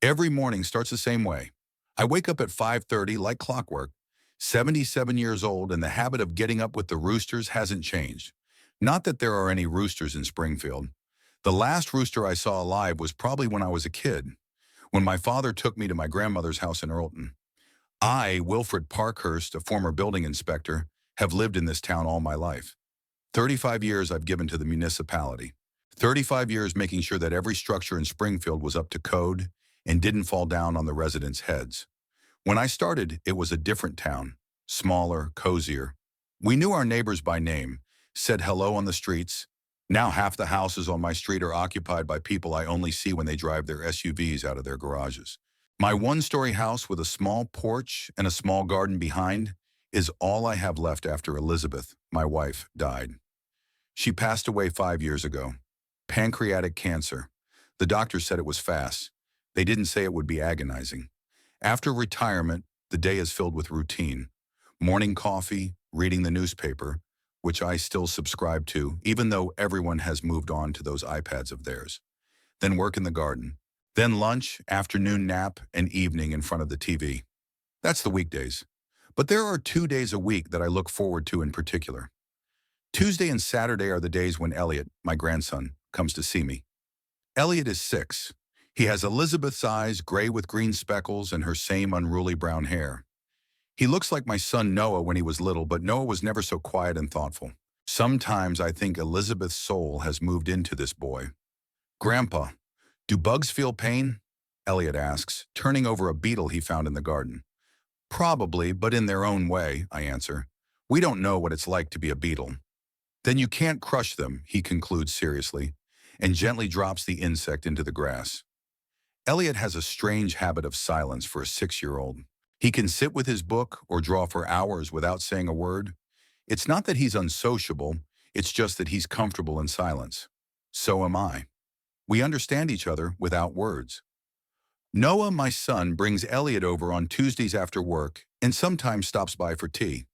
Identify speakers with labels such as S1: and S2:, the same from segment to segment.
S1: Every morning starts the same way. I wake up at 5:30 like clockwork, 77 years old, and the habit of getting up with the roosters hasn't changed. Not that there are any roosters in Springfield. The last rooster I saw alive was probably when I was a kid, when my father took me to my grandmother's house in Earlton. I, Wilfred Parkhurst, a former building inspector, have lived in this town all my life. 35 years I've given to the municipality. 35 years making sure that every structure in Springfield was up to code and didn't fall down on the residents' heads. When I started, it was a different town, smaller, cozier. We knew our neighbors by name, said hello on the streets. Now half the houses on my street are occupied by people I only see when they drive their SUVs out of their garages. My one-story house with a small porch and a small garden behind is all I have left after Elizabeth, my wife, died. She passed away 5 years ago. Pancreatic cancer. The doctor said it was fast. They didn't say it would be agonizing. After retirement, the day is filled with routine. Morning coffee, reading the newspaper, which I still subscribe to, even though everyone has moved on to those iPads of theirs. Then work in the garden. Then lunch, afternoon nap, and evening in front of the TV. That's the weekdays. But there are 2 days a week that I look forward to in particular. Tuesday and Saturday are the days when Elliot, my grandson, comes to see me. Elliot is 6. He has Elizabeth's eyes, gray with green speckles, and her same unruly brown hair. He looks like my son Noah when he was little, but Noah was never so quiet and thoughtful. Sometimes I think Elizabeth's soul has moved into this boy. Grandpa, do bugs feel pain? Elliot asks, turning over a beetle he found in the garden. Probably, but in their own way, I answer. We don't know what it's like to be a beetle. Then you can't crush them, he concludes seriously, and gently drops the insect into the grass. Elliot has a strange habit of silence for a 6-year-old. He can sit with his book or draw for hours without saying a word. It's not that he's unsociable, it's just that he's comfortable in silence. So am I. We understand each other without words. Noah, my son, brings Elliot over on Tuesdays after work and sometimes stops by for tea.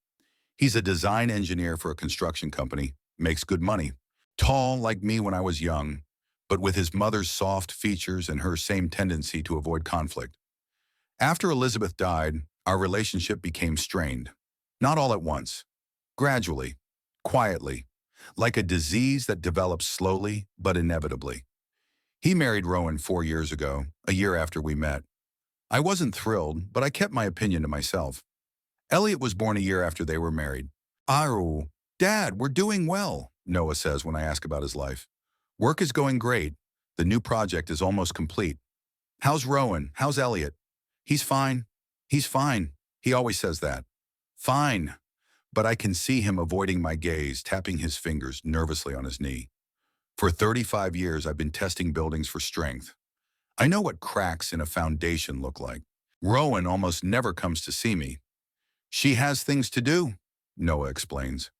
S1: He's a design engineer for a construction company, makes good money. Tall like me when I was young, but with his mother's soft features and her same tendency to avoid conflict. After Elizabeth died, our relationship became strained. Not all at once. Gradually. Quietly. Like a disease that develops slowly but inevitably. He married Rowan 4 years ago, a year after we met. I wasn't thrilled, but I kept my opinion to myself. Elliot was born a year after they were married. "Oh, Dad, we're doing well," Noah says when I ask about his life. "Work is going great. The new project is almost complete. How's Rowan? How's Elliot?" "He's fine. He's fine." He always says that. Fine. But I can see him avoiding my gaze, tapping his fingers nervously on his knee. For 35 years, I've been testing buildings for strength. I know what cracks in a foundation look like. Rowan almost never comes to see me. She has things to do, Noah explains.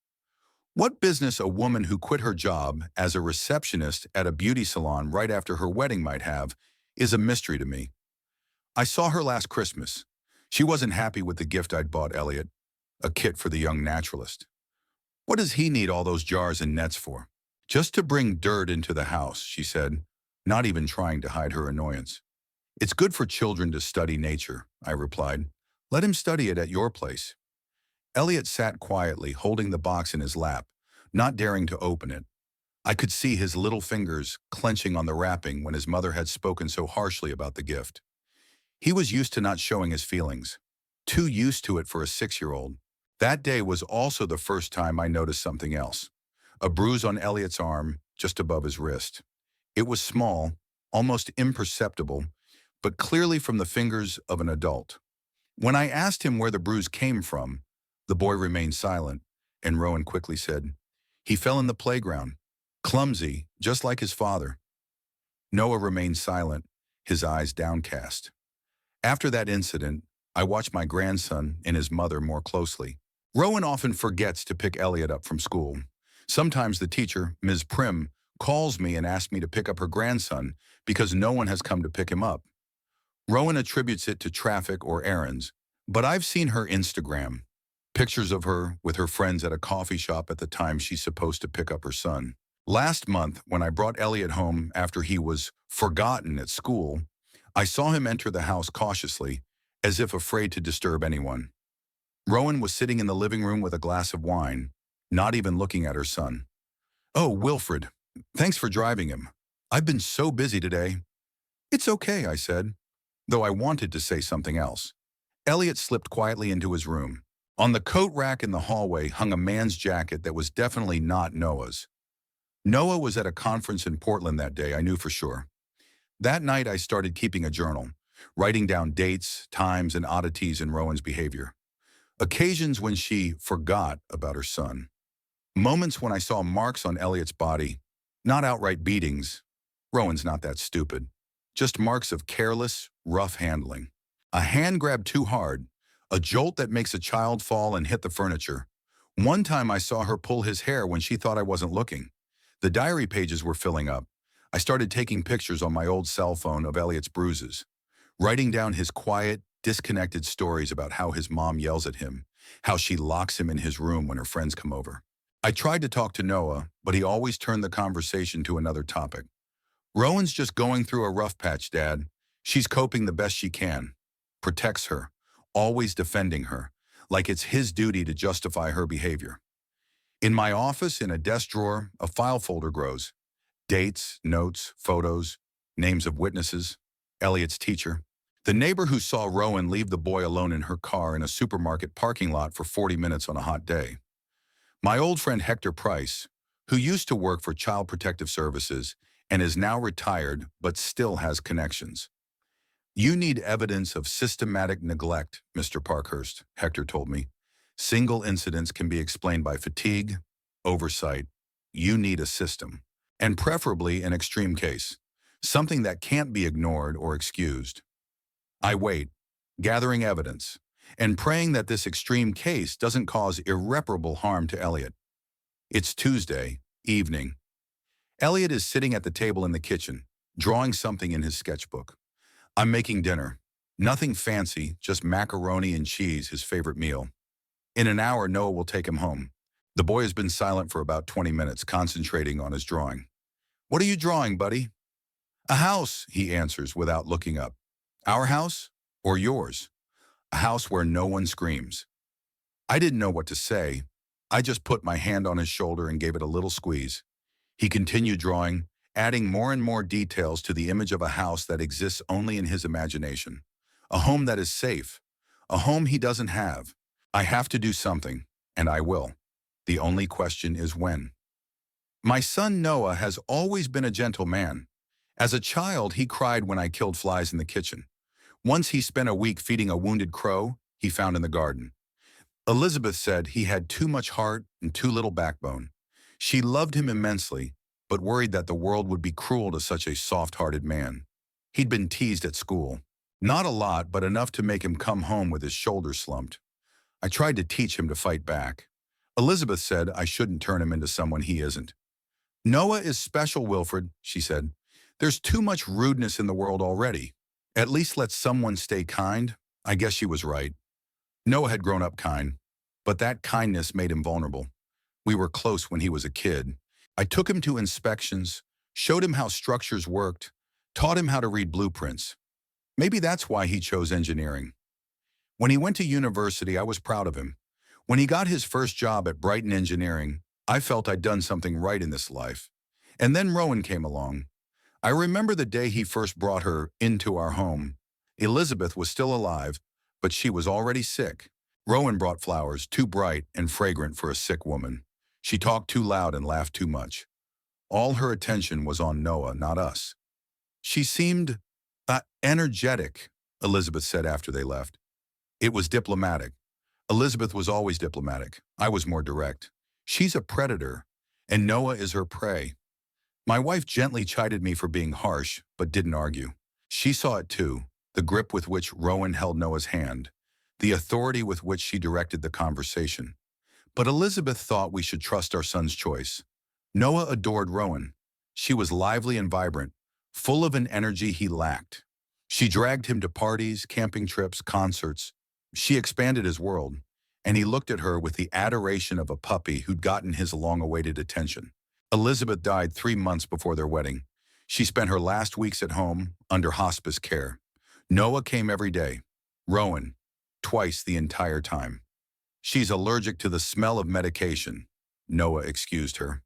S1: What business a woman who quit her job as a receptionist at a beauty salon right after her wedding might have is a mystery to me. I saw her last Christmas. She wasn't happy with the gift I'd bought Elliot, a kit for the young naturalist. What does he need all those jars and nets for? Just to bring dirt into the house, she said, not even trying to hide her annoyance. It's good for children to study nature, I replied. Let him study it at your place. Elliot sat quietly, holding the box in his lap, not daring to open it. I could see his little fingers clenching on the wrapping when his mother had spoken so harshly about the gift. He was used to not showing his feelings, too used to it for a 6-year-old. That day was also the first time I noticed something else. A bruise on Elliot's arm, just above his wrist. It was small, almost imperceptible, but clearly from the fingers of an adult. When I asked him where the bruise came from, the boy remained silent, and Rowan quickly said, "He fell in the playground, clumsy, just like his father." Noah remained silent, his eyes downcast. After that incident, I watched my grandson and his mother more closely. Rowan often forgets to pick Elliot up from school. Sometimes the teacher, Ms. Prim, calls me and asks me to pick up her grandson because no one has come to pick him up. Rowan attributes it to traffic or errands, but I've seen her Instagram, pictures of her with her friends at a coffee shop at the time she's supposed to pick up her son. Last month, when I brought Elliot home after he was forgotten at school, I saw him enter the house cautiously, as if afraid to disturb anyone. Rowan was sitting in the living room with a glass of wine, not even looking at her son. "Oh, Wilfred, thanks for driving him. I've been so busy today." "It's okay," I said, though I wanted to say something else. Elliot slipped quietly into his room. On the coat rack in the hallway hung a man's jacket that was definitely not Noah's. Noah was at a conference in Portland that day, I knew for sure. That night I started keeping a journal, writing down dates, times, and oddities in Rowan's behavior. Occasions when she forgot about her son. Moments when I saw marks on Elliot's body. Not outright beatings. Rowan's not that stupid. Just marks of careless, rough handling. A hand grab too hard. A jolt that makes a child fall and hit the furniture. One time I saw her pull his hair when she thought I wasn't looking. The diary pages were filling up. I started taking pictures on my old cell phone of Elliot's bruises, writing down his quiet, disconnected stories about how his mom yells at him, how she locks him in his room when her friends come over. I tried to talk to Noah, but he always turned the conversation to another topic. "Rowan's just going through a rough patch, Dad. She's coping the best she can. Protects her, always defending her, like it's his duty to justify her behavior." In my office, in a desk drawer, a file folder grows. Dates, notes, photos, names of witnesses, Elliot's teacher. The neighbor who saw Rowan leave the boy alone in her car in a supermarket parking lot for 40 minutes on a hot day. My old friend Hector Price, who used to work for Child Protective Services and is now retired but still has connections. "You need evidence of systematic neglect, Mr. Parkhurst," Hector told me. "Single incidents can be explained by fatigue, oversight. You need a system, and preferably an extreme case, something that can't be ignored or excused." I wait, gathering evidence, and praying that this extreme case doesn't cause irreparable harm to Elliot. It's Tuesday evening. Elliot is sitting at the table in the kitchen, drawing something in his sketchbook. I'm making dinner. Nothing fancy, just macaroni and cheese, his favorite meal. In an hour, Noah will take him home. The boy has been silent for about 20 minutes, concentrating on his drawing. "What are you drawing, buddy?" "A house," he answers without looking up. "Our house or yours?" "A house where no one screams." I didn't know what to say. I just put my hand on his shoulder and gave it a little squeeze. He continued drawing, adding more and more details to the image of a house that exists only in his imagination. A home that is safe. A home he doesn't have. I have to do something, and I will. The only question is when. My son Noah has always been a gentle man. As a child, he cried when I killed flies in the kitchen. Once he spent a week feeding a wounded crow he found in the garden. Elizabeth said he had too much heart and too little backbone. She loved him immensely, but worried that the world would be cruel to such a soft-hearted man. He'd been teased at school. Not a lot, but enough to make him come home with his shoulders slumped. I tried to teach him to fight back. Elizabeth said I shouldn't turn him into someone he isn't. "Noah is special, Wilfred," she said. "There's too much rudeness in the world already. At least let someone stay kind." I guess she was right. Noah had grown up kind, but that kindness made him vulnerable. We were close when he was a kid. I took him to inspections, showed him how structures worked, taught him how to read blueprints. Maybe that's why he chose engineering. When he went to university, I was proud of him. When he got his first job at Brighton Engineering, I felt I'd done something right in this life. And then Rowan came along. I remember the day he first brought her into our home. Elizabeth was still alive, but she was already sick. Rowan brought flowers, too bright and fragrant for a sick woman. She talked too loud and laughed too much. All her attention was on Noah, not us. "She seemed energetic," Elizabeth said after they left. It was diplomatic. Elizabeth was always diplomatic. I was more direct. "She's a predator, and Noah is her prey." My wife gently chided me for being harsh, but didn't argue. She saw it too, the grip with which Rowan held Noah's hand, the authority with which she directed the conversation. But Elizabeth thought we should trust our son's choice. Noah adored Rowan. She was lively and vibrant, full of an energy he lacked. She dragged him to parties, camping trips, concerts. She expanded his world, and he looked at her with the adoration of a puppy who'd gotten his long-awaited attention. Elizabeth died 3 months before their wedding. She spent her last weeks at home, under hospice care. Noah came every day. Rowan, twice the entire time. She's allergic to the smell of medication, Noah excused her.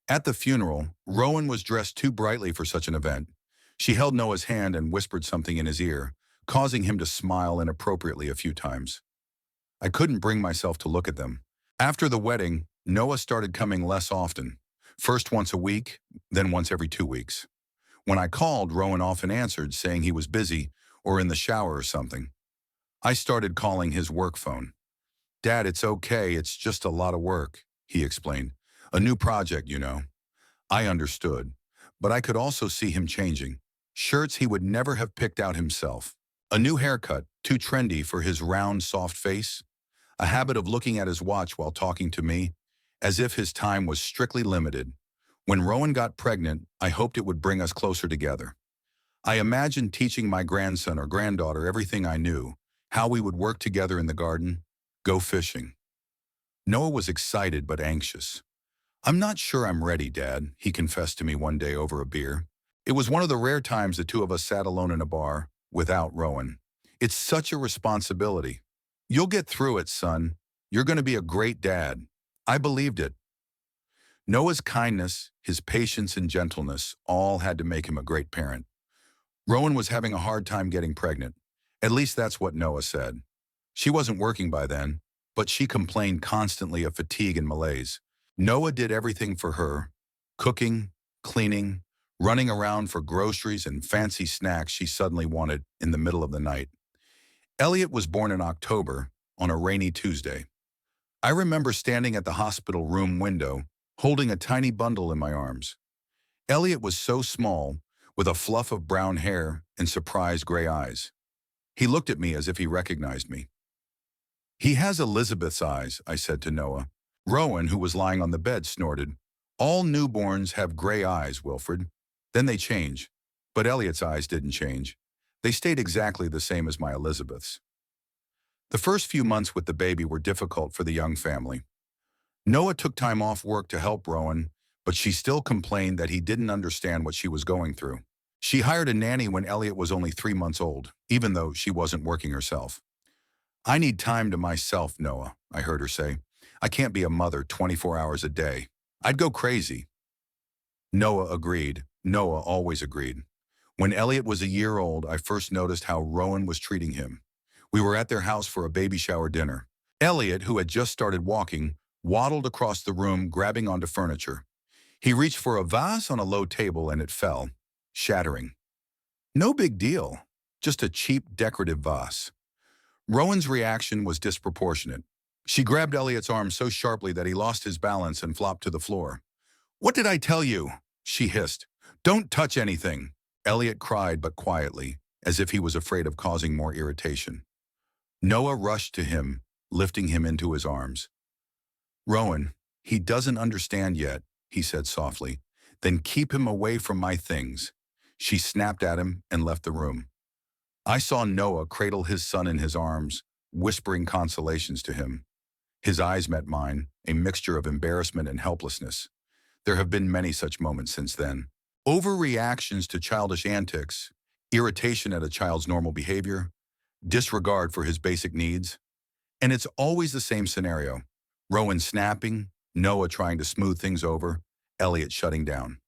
S1: At the funeral, Rowan was dressed too brightly for such an event. She held Noah's hand and whispered something in his ear, causing him to smile inappropriately a few times. I couldn't bring myself to look at them. After the wedding, Noah started coming less often. First once a week, then once every 2 weeks. When I called, Rowan often answered, saying he was busy or in the shower or something. I started calling his work phone. "Dad, it's okay, it's just a lot of work," he explained. "A new project, you know." I understood, but I could also see him changing. Shirts he would never have picked out himself. A new haircut, too trendy for his round, soft face. A habit of looking at his watch while talking to me, as if his time was strictly limited. When Rowan got pregnant, I hoped it would bring us closer together. I imagined teaching my grandson or granddaughter everything I knew, how we would work together in the garden, go fishing. Noah was excited but anxious. "I'm not sure I'm ready, Dad," he confessed to me one day over a beer. It was one of the rare times the two of us sat alone in a bar, without Rowan. "It's such a responsibility." "You'll get through it, son. You're going to be a great dad." I believed it. Noah's kindness, his patience and gentleness all had to make him a great parent. Rowan was having a hard time getting pregnant. At least that's what Noah said. She wasn't working by then, but she complained constantly of fatigue and malaise. Noah did everything for her: cooking, cleaning, running around for groceries and fancy snacks she suddenly wanted in the middle of the night. Elliot was born in October, on a rainy Tuesday. I remember standing at the hospital room window, holding a tiny bundle in my arms. Elliot was so small, with a fluff of brown hair and surprised gray eyes. He looked at me as if he recognized me. "He has Elizabeth's eyes," I said to Noah. Rowan, who was lying on the bed, snorted. "All newborns have gray eyes, Wilfred. Then they change." But Elliot's eyes didn't change. They stayed exactly the same as my Elizabeth's. The first few months with the baby were difficult for the young family. Noah took time off work to help Rowan, but she still complained that he didn't understand what she was going through. She hired a nanny when Elliot was only 3 months old, even though she wasn't working herself. "I need time to myself, Noah," I heard her say. "I can't be a mother 24 hours a day. I'd go crazy." Noah agreed. Noah always agreed. When Elliot was a year old, I first noticed how Rowan was treating him. We were at their house for a baby shower dinner. Elliot, who had just started walking, waddled across the room, grabbing onto furniture. He reached for a vase on a low table and it fell, shattering. No big deal, just a cheap decorative vase. Rowan's reaction was disproportionate. She grabbed Elliot's arm so sharply that he lost his balance and flopped to the floor. "What did I tell you?" she hissed. "Don't touch anything." Elliot cried, but quietly, as if he was afraid of causing more irritation. Noah rushed to him, lifting him into his arms. "Rowan, he doesn't understand yet," he said softly. "Then keep him away from my things." She snapped at him and left the room. I saw Noah cradle his son in his arms, whispering consolations to him. His eyes met mine, a mixture of embarrassment and helplessness. There have been many such moments since then. Overreactions to childish antics, irritation at a child's normal behavior, disregard for his basic needs. And it's always the same scenario. Rowan snapping, Noah trying to smooth things over, Elliot shutting down.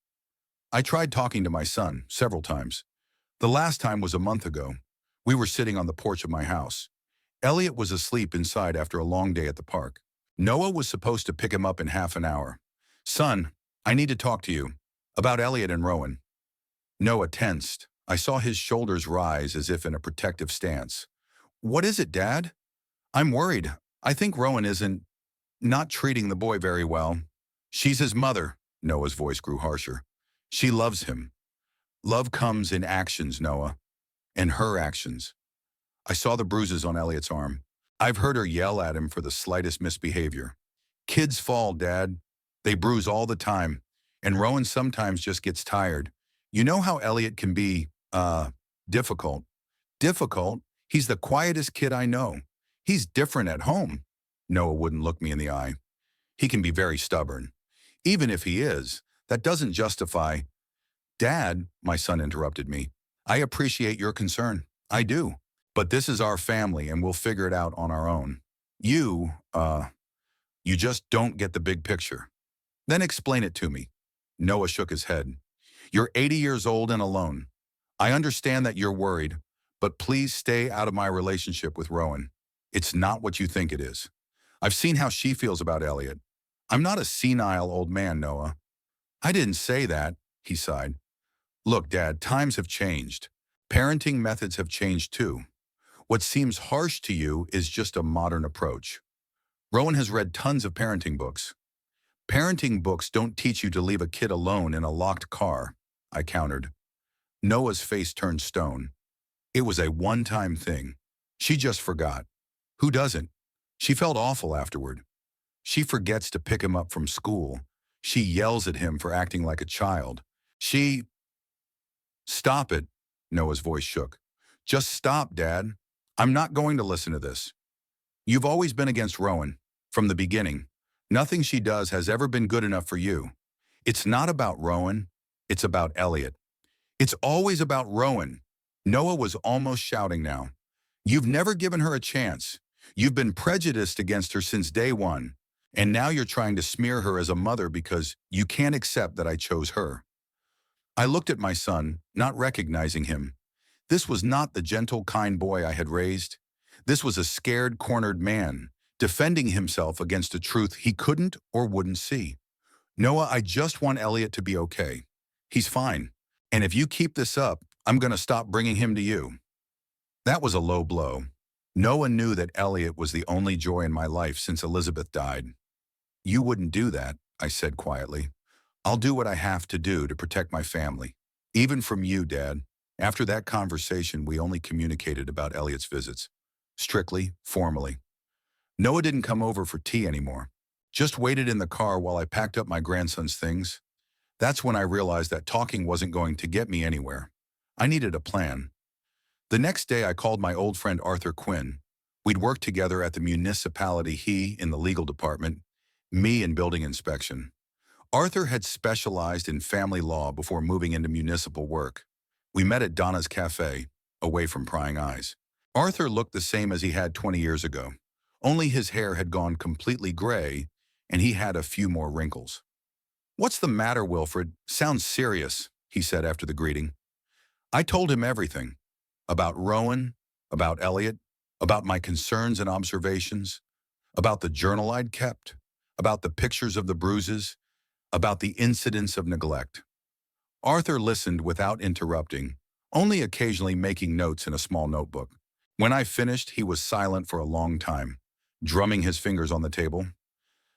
S1: I tried talking to my son several times. The last time was a month ago. We were sitting on the porch of my house. Elliot was asleep inside after a long day at the park. Noah was supposed to pick him up in half an hour. "Son, I need to talk to you. About Elliot and Rowan." Noah tensed. I saw his shoulders rise as if in a protective stance. "What is it, Dad?" "I'm worried. I think Rowan isn't not treating the boy very well." "She's his mother." Noah's voice grew harsher. "She loves him. Love comes in actions, Noah. And her actions." I saw the bruises on Elliot's arm. I've heard her yell at him for the slightest misbehavior. "Kids fall, Dad. They bruise all the time. And Rowan sometimes just gets tired. You know how Elliot can be, difficult." "Difficult? He's the quietest kid I know. He's different at home." Noah wouldn't look me in the eye. "He can be very stubborn. Even if he is, that doesn't justify—" "Dad," my son interrupted me, "I appreciate your concern. I do. But this is our family and we'll figure it out on our own. You just don't get the big picture. Then explain it to me. Noah shook his head. You're 80 years old and alone. I understand that you're worried, but please stay out of my relationship with Rowan. It's not what you think it is. I've seen how she feels about Elliot. I'm not a senile old man, Noah. I didn't say that, he sighed. Look, Dad, times have changed. Parenting methods have changed too. What seems harsh to you is just a modern approach. Rowan has read tons of parenting books. Parenting books don't teach you to leave a kid alone in a locked car, I countered. Noah's face turned stone. It was a one-time thing. She just forgot. Who doesn't? She felt awful afterward. She forgets to pick him up from school. She yells at him for acting like a child. She... Stop it, Noah's voice shook. Just stop, Dad. I'm not going to listen to this. You've always been against Rowan, from the beginning. Nothing she does has ever been good enough for you. It's not about Rowan, it's about Elliot. It's always about Rowan. Noah was almost shouting now. You've never given her a chance. You've been prejudiced against her since day one. And now you're trying to smear her as a mother because you can't accept that I chose her. I looked at my son, not recognizing him. This was not the gentle, kind boy I had raised. This was a scared, cornered man, defending himself against a truth he couldn't or wouldn't see. Noah, I just want Elliot to be okay. He's fine. And if you keep this up, I'm going to stop bringing him to you. That was a low blow. Noah knew that Elliot was the only joy in my life since Elizabeth died. You wouldn't do that, I said quietly. I'll do what I have to do to protect my family. Even from you, Dad. After that conversation, we only communicated about Elliot's visits. Strictly, formally. Noah didn't come over for tea anymore. Just waited in the car while I packed up my grandson's things. That's when I realized that talking wasn't going to get me anywhere. I needed a plan. The next day, I called my old friend Arthur Quinn. We'd worked together at the municipality, he in the legal department, me in building inspection. Arthur had specialized in family law before moving into municipal work. We met at Donna's Cafe, away from prying eyes. Arthur looked the same as he had 20 years ago. Only his hair had gone completely gray, and he had a few more wrinkles. What's the matter, Wilfred? Sounds serious, he said after the greeting. I told him everything. About Rowan, about Elliot, about my concerns and observations, about the journal I'd kept, about the pictures of the bruises, about the incidents of neglect. Arthur listened without interrupting, only occasionally making notes in a small notebook. When I finished, he was silent for a long time, drumming his fingers on the table.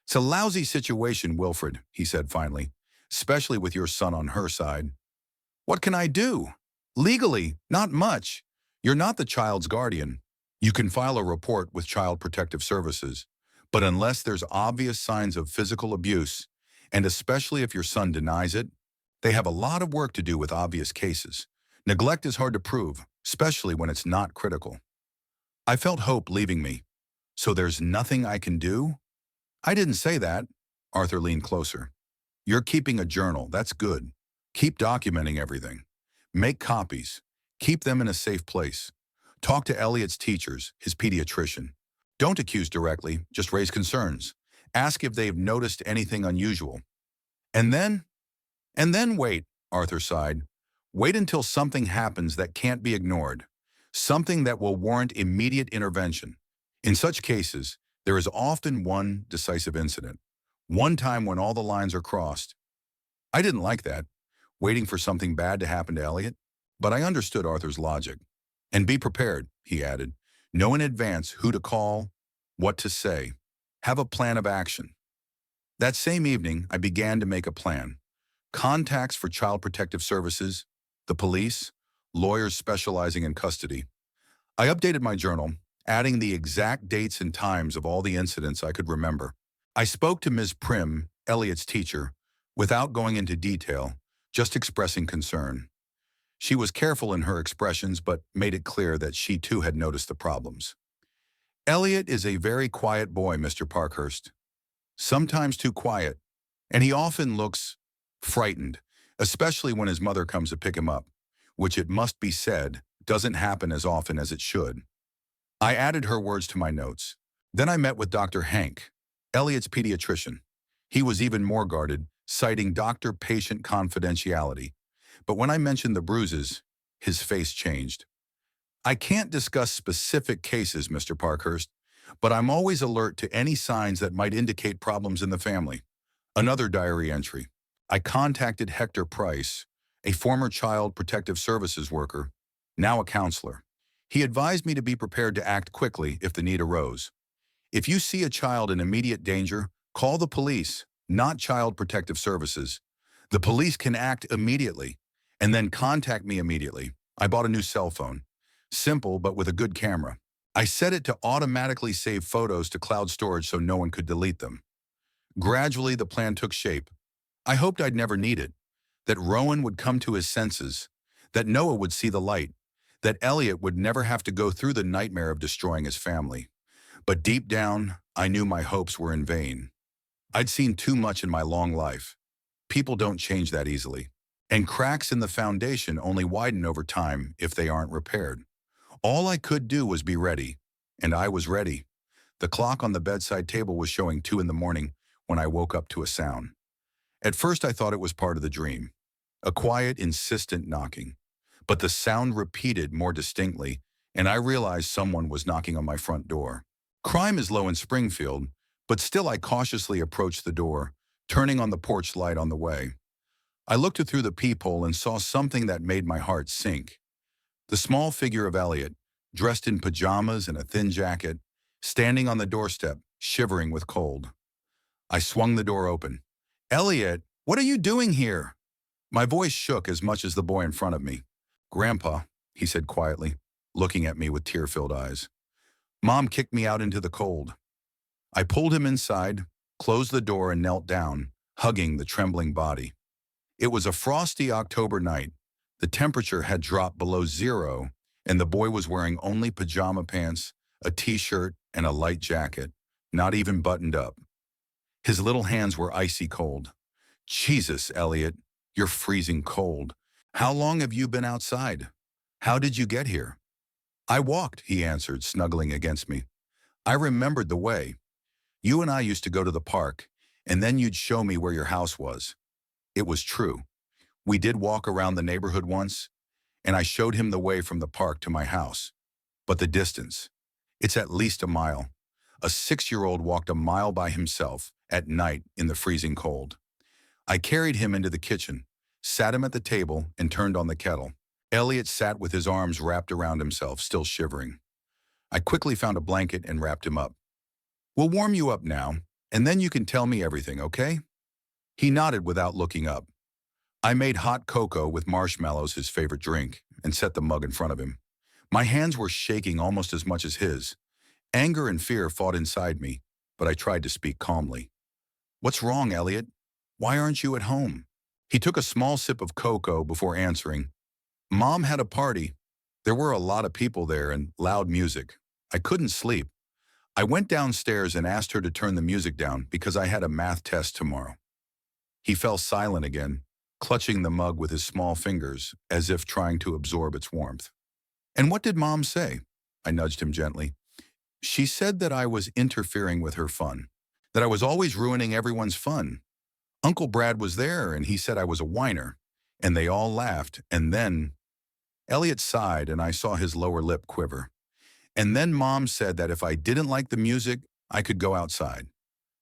S1: It's a lousy situation, Wilfred, he said finally, especially with your son on her side. What can I do? Legally, not much. You're not the child's guardian. You can file a report with Child Protective Services, but unless there's obvious signs of physical abuse, and especially if your son denies it, they have a lot of work to do with obvious cases. Neglect is hard to prove, especially when it's not critical. I felt hope leaving me. So there's nothing I can do? I didn't say that. Arthur leaned closer. You're keeping a journal, that's good. Keep documenting everything. Make copies. Keep them in a safe place. Talk to Elliot's teachers, his pediatrician. Don't accuse directly, just raise concerns. Ask if they've noticed anything unusual. And then wait, Arthur sighed. Wait until something happens that can't be ignored. Something that will warrant immediate intervention. In such cases, there is often one decisive incident. One time when all the lines are crossed. I didn't like that, waiting for something bad to happen to Elliot, but I understood Arthur's logic. And be prepared, he added. Know in advance who to call, what to say. Have a plan of action. That same evening, I began to make a plan. Contacts for Child Protective Services, the police, lawyers specializing in custody. I updated my journal, adding the exact dates and times of all the incidents I could remember. I spoke to Ms. Prim, Elliot's teacher, without going into detail, just expressing concern. She was careful in her expressions, but made it clear that she too had noticed the problems. Elliot is a very quiet boy, Mr. Parkhurst. Sometimes too quiet, and he often looks frightened, especially when his mother comes to pick him up, which it must be said, doesn't happen as often as it should. I added her words to my notes. Then I met with Dr. Hank, Elliot's pediatrician. He was even more guarded, citing doctor-patient confidentiality. But when I mentioned the bruises, his face changed. I can't discuss specific cases, Mr. Parkhurst, but I'm always alert to any signs that might indicate problems in the family. Another diary entry. I contacted Hector Price, a former Child Protective Services worker, now a counselor. He advised me to be prepared to act quickly if the need arose. If you see a child in immediate danger, call the police, not Child Protective Services. The police can act immediately, and then contact me immediately. I bought a new cell phone. Simple, but with a good camera. I set it to automatically save photos to cloud storage so no one could delete them. Gradually, the plan took shape. I hoped I'd never need it, that Rowan would come to his senses, that Noah would see the light, that Elliot would never have to go through the nightmare of destroying his family. But deep down, I knew my hopes were in vain. I'd seen too much in my long life. People don't change that easily. And cracks in the foundation only widen over time if they aren't repaired. All I could do was be ready, and I was ready. The clock on the bedside table was showing 2 in the morning when I woke up to a sound. At first I thought it was part of the dream, a quiet, insistent knocking. But the sound repeated more distinctly, and I realized someone was knocking on my front door. Crime is low in Springfield, but still I cautiously approached the door, turning on the porch light on the way. I looked through the peephole and saw something that made my heart sink. The small figure of Elliot, dressed in pajamas and a thin jacket, standing on the doorstep, shivering with cold. I swung the door open. "Elliot, what are you doing here?" My voice shook as much as the boy in front of me. "Grandpa," he said quietly, looking at me with tear-filled eyes. "Mom kicked me out into the cold." I pulled him inside, closed the door and knelt down, hugging the trembling body. It was a frosty October night. The temperature had dropped below 0, and the boy was wearing only pajama pants, a t-shirt, and a light jacket, not even buttoned up. His little hands were icy cold. "Jesus, Elliot, you're freezing cold. How long have you been outside? How did you get here?" "I walked," he answered, snuggling against me. "I remembered the way. You and I used to go to the park, and then you'd show me where your house was." It was true. We did walk around the neighborhood once, and I showed him the way from the park to my house. But the distance, it's at least a mile. A 6-year-old walked a mile by himself at night in the freezing cold. I carried him into the kitchen, sat him at the table, and turned on the kettle. Elliot sat with his arms wrapped around himself, still shivering. I quickly found a blanket and wrapped him up. "We'll warm you up now, and then you can tell me everything, okay?" He nodded without looking up. I made hot cocoa with marshmallows, his favorite drink, and set the mug in front of him. My hands were shaking almost as much as his. Anger and fear fought inside me, but I tried to speak calmly. "What's wrong, Elliot? Why aren't you at home?" He took a small sip of cocoa before answering. "Mom had a party. There were a lot of people there and loud music. I couldn't sleep. I went downstairs and asked her to turn the music down because I had a math test tomorrow." He fell silent again, clutching the mug with his small fingers as if trying to absorb its warmth. "And what did Mom say?" I nudged him gently. "She said that I was interfering with her fun, that I was always ruining everyone's fun. Uncle Brad was there and he said I was a whiner, and they all laughed, and then—" Elliot sighed and I saw his lower lip quiver. "And then Mom said that if I didn't like the music, I could go outside."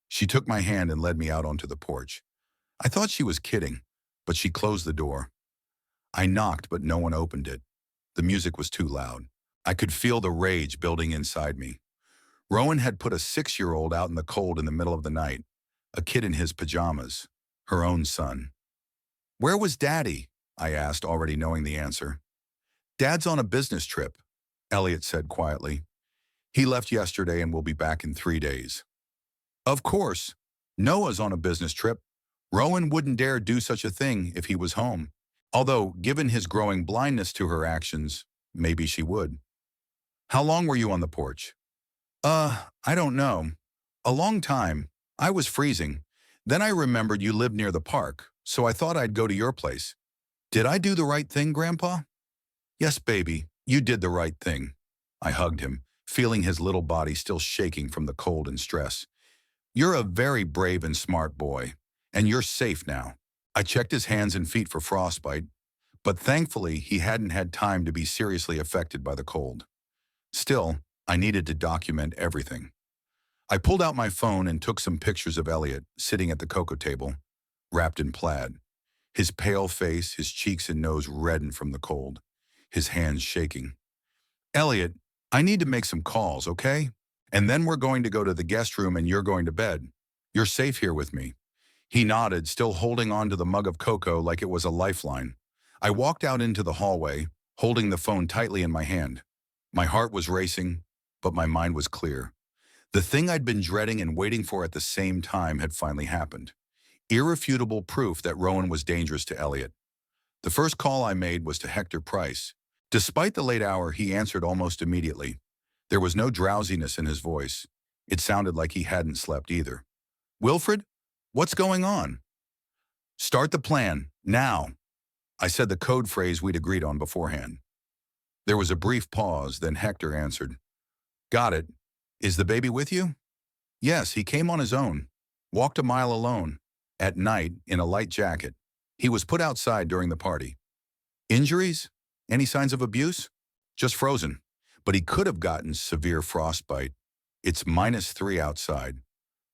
S1: She took my hand and led me out onto the porch. I thought she was kidding, but she closed the door. I knocked, but no one opened it. The music was too loud. I could feel the rage building inside me. Rowan had put a 6-year-old out in the cold in the middle of the night, a kid in his pajamas, her own son. "Where was Daddy?" I asked, already knowing the answer. "Dad's on a business trip," Elliot said quietly. "He left yesterday and will be back in 3 days." "Of course. Noah's on a business trip. Rowan wouldn't dare do such a thing if he was home. Although, given his growing blindness to her actions, maybe she would." "How long were you on the porch?" I don't know. A long time. I was freezing. Then I remembered you lived near the park, so I thought I'd go to your place." "Did I do the right thing, Grandpa?" "Yes, baby. You did the right thing. I hugged him, feeling his little body still shaking from the cold and stress. You're a very brave and smart boy, and you're safe now. I checked his hands and feet for frostbite, but thankfully he hadn't had time to be seriously affected by the cold. Still, I needed to document everything. I pulled out my phone and took some pictures of Elliot sitting at the cocoa table, wrapped in plaid. His pale face, his cheeks and nose reddened from the cold, his hands shaking. Elliot, I need to make some calls, okay? And then we're going to go to the guest room and you're going to bed. You're safe here with me. He nodded, still holding on to the mug of cocoa like it was a lifeline. I walked out into the hallway, holding the phone tightly in my hand. My heart was racing, but my mind was clear. The thing I'd been dreading and waiting for at the same time had finally happened. Irrefutable proof that Rowan was dangerous to Elliot. The first call I made was to Hector Price. Despite the late hour, he answered almost immediately. There was no drowsiness in his voice. It sounded like he hadn't slept either. Wilfred, what's going on? Start the plan, now. I said the code phrase we'd agreed on beforehand. There was a brief pause, then Hector answered. Got it. Is the baby with you? Yes, he came on his own. Walked a mile alone. At night, in a light jacket. He was put outside during the party. Injuries? Any signs of abuse? Just frozen. But he could have gotten severe frostbite. It's -3 outside.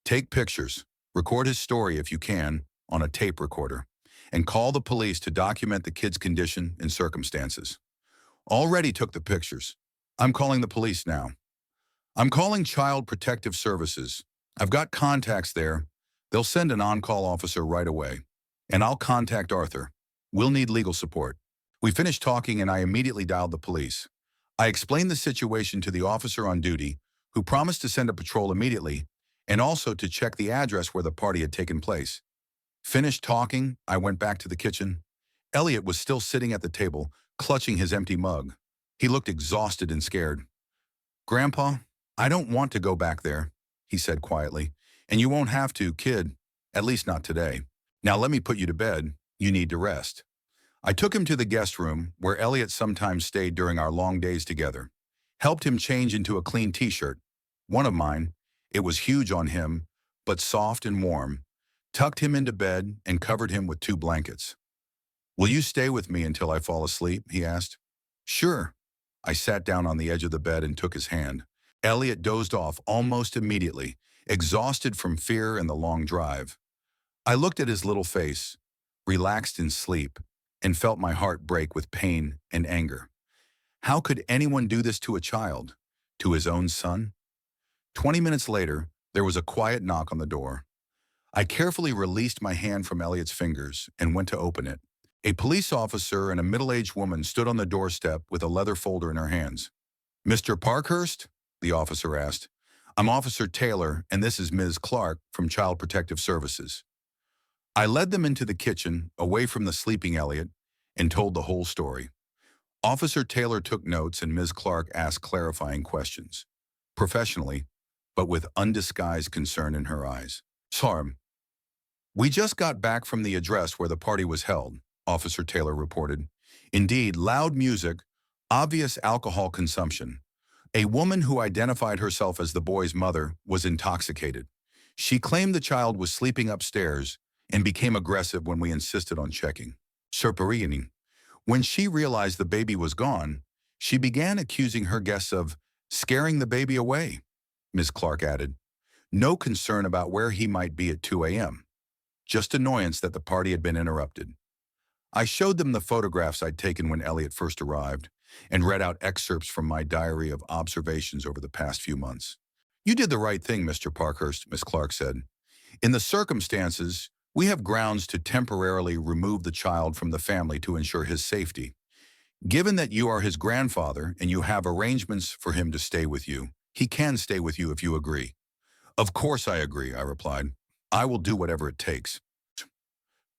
S1: Take pictures. Record his story if you can, on a tape recorder. And call the police to document the kid's condition and circumstances. Already took the pictures. I'm calling the police now. I'm calling Child Protective Services. I've got contacts there. They'll send an on-call officer right away. And I'll contact Arthur. We'll need legal support. We finished talking and I immediately dialed the police. I explained the situation to the officer on duty, who promised to send a patrol immediately, and also to check the address where the party had taken place. Finished talking, I went back to the kitchen. Elliot was still sitting at the table, clutching his empty mug. He looked exhausted and scared. Grandpa, I don't want to go back there, he said quietly. And you won't have to, kid. At least not today. Now let me put you to bed. You need to rest. I took him to the guest room, where Elliot sometimes stayed during our long days together. Helped him change into a clean t-shirt. One of mine. It was huge on him, but soft and warm. Tucked him into bed and covered him with 2 blankets. Will you stay with me until I fall asleep? He asked. Sure. I sat down on the edge of the bed and took his hand. Elliot dozed off almost immediately, exhausted from fear and the long drive. I looked at his little face, relaxed in sleep, and felt my heart break with pain and anger. How could anyone do this to a child? To his own son? 20 minutes later, there was a quiet knock on the door. I carefully released my hand from Elliot's fingers and went to open it. A police officer and a middle-aged woman stood on the doorstep with a leather folder in her hands. Mr. Parkhurst? The officer asked. I'm Officer Taylor, and this is Ms. Clark from Child Protective Services. I led them into the kitchen, away from the sleeping Elliot, and told the whole story. Officer Taylor took notes and Ms. Clark asked clarifying questions. Professionally, but with undisguised concern in her eyes. Sorry. We just got back from the address where the party was held, Officer Taylor reported. Indeed, loud music, obvious alcohol consumption. A woman who identified herself as the boy's mother was intoxicated. She claimed the child was sleeping upstairs and became aggressive when we insisted on checking. Surprising. When she realized the baby was gone, she began accusing her guests of scaring the baby away, Ms. Clark added. No concern about where he might be at 2 a.m. Just annoyance that the party had been interrupted. I showed them the photographs I'd taken when Elliot first arrived and read out excerpts from my diary of observations over the past few months. You did the right thing, Mr. Parkhurst, Ms. Clark said. In the circumstances, we have grounds to temporarily remove the child from the family to ensure his safety. Given that you are his grandfather and you have arrangements for him to stay with you, he can stay with you if you agree. Of course I agree, I replied. I will do whatever it takes.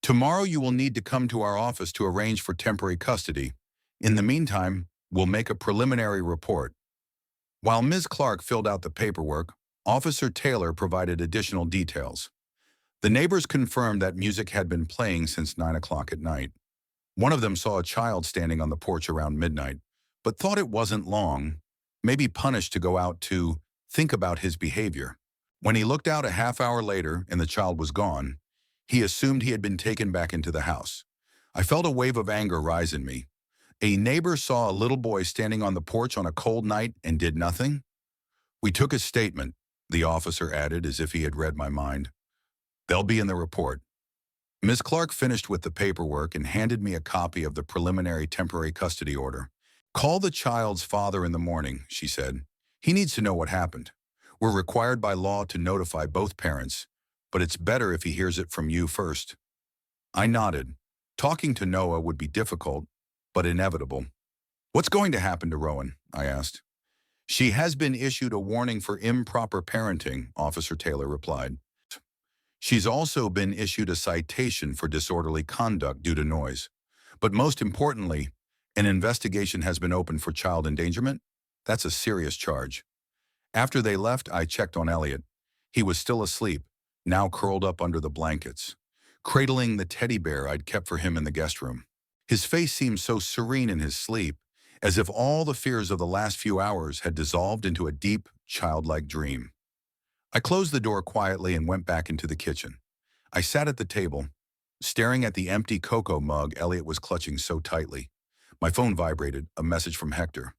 S1: Tomorrow you will need to come to our office to arrange for temporary custody. In the meantime, we'll make a preliminary report. While Ms. Clark filled out the paperwork, Officer Taylor provided additional details. The neighbors confirmed that music had been playing since 9 o'clock at night. One of them saw a child standing on the porch around midnight, but thought it wasn't long, maybe punished to go out to think about his behavior. When he looked out a half hour later and the child was gone, he assumed he had been taken back into the house. I felt a wave of anger rise in me. A neighbor saw a little boy standing on the porch on a cold night and did nothing? We took his statement, the officer added as if he had read my mind. They'll be in the report. Ms. Clark finished with the paperwork and handed me a copy of the preliminary temporary custody order. Call the child's father in the morning, she said. He needs to know what happened. We're required by law to notify both parents, but it's better if he hears it from you first. I nodded. Talking to Noah would be difficult, but inevitable. What's going to happen to Rowan? I asked. She has been issued a warning for improper parenting, Officer Taylor replied. She's also been issued a citation for disorderly conduct due to noise. But most importantly, an investigation has been opened for child endangerment. That's a serious charge. After they left, I checked on Elliot. He was still asleep, now curled up under the blankets, cradling the teddy bear I'd kept for him in the guest room. His face seemed so serene in his sleep, as if all the fears of the last few hours had dissolved into a deep, childlike dream. I closed the door quietly and went back into the kitchen. I sat at the table, staring at the empty cocoa mug Elliot was clutching so tightly. My phone vibrated, a message from Hector.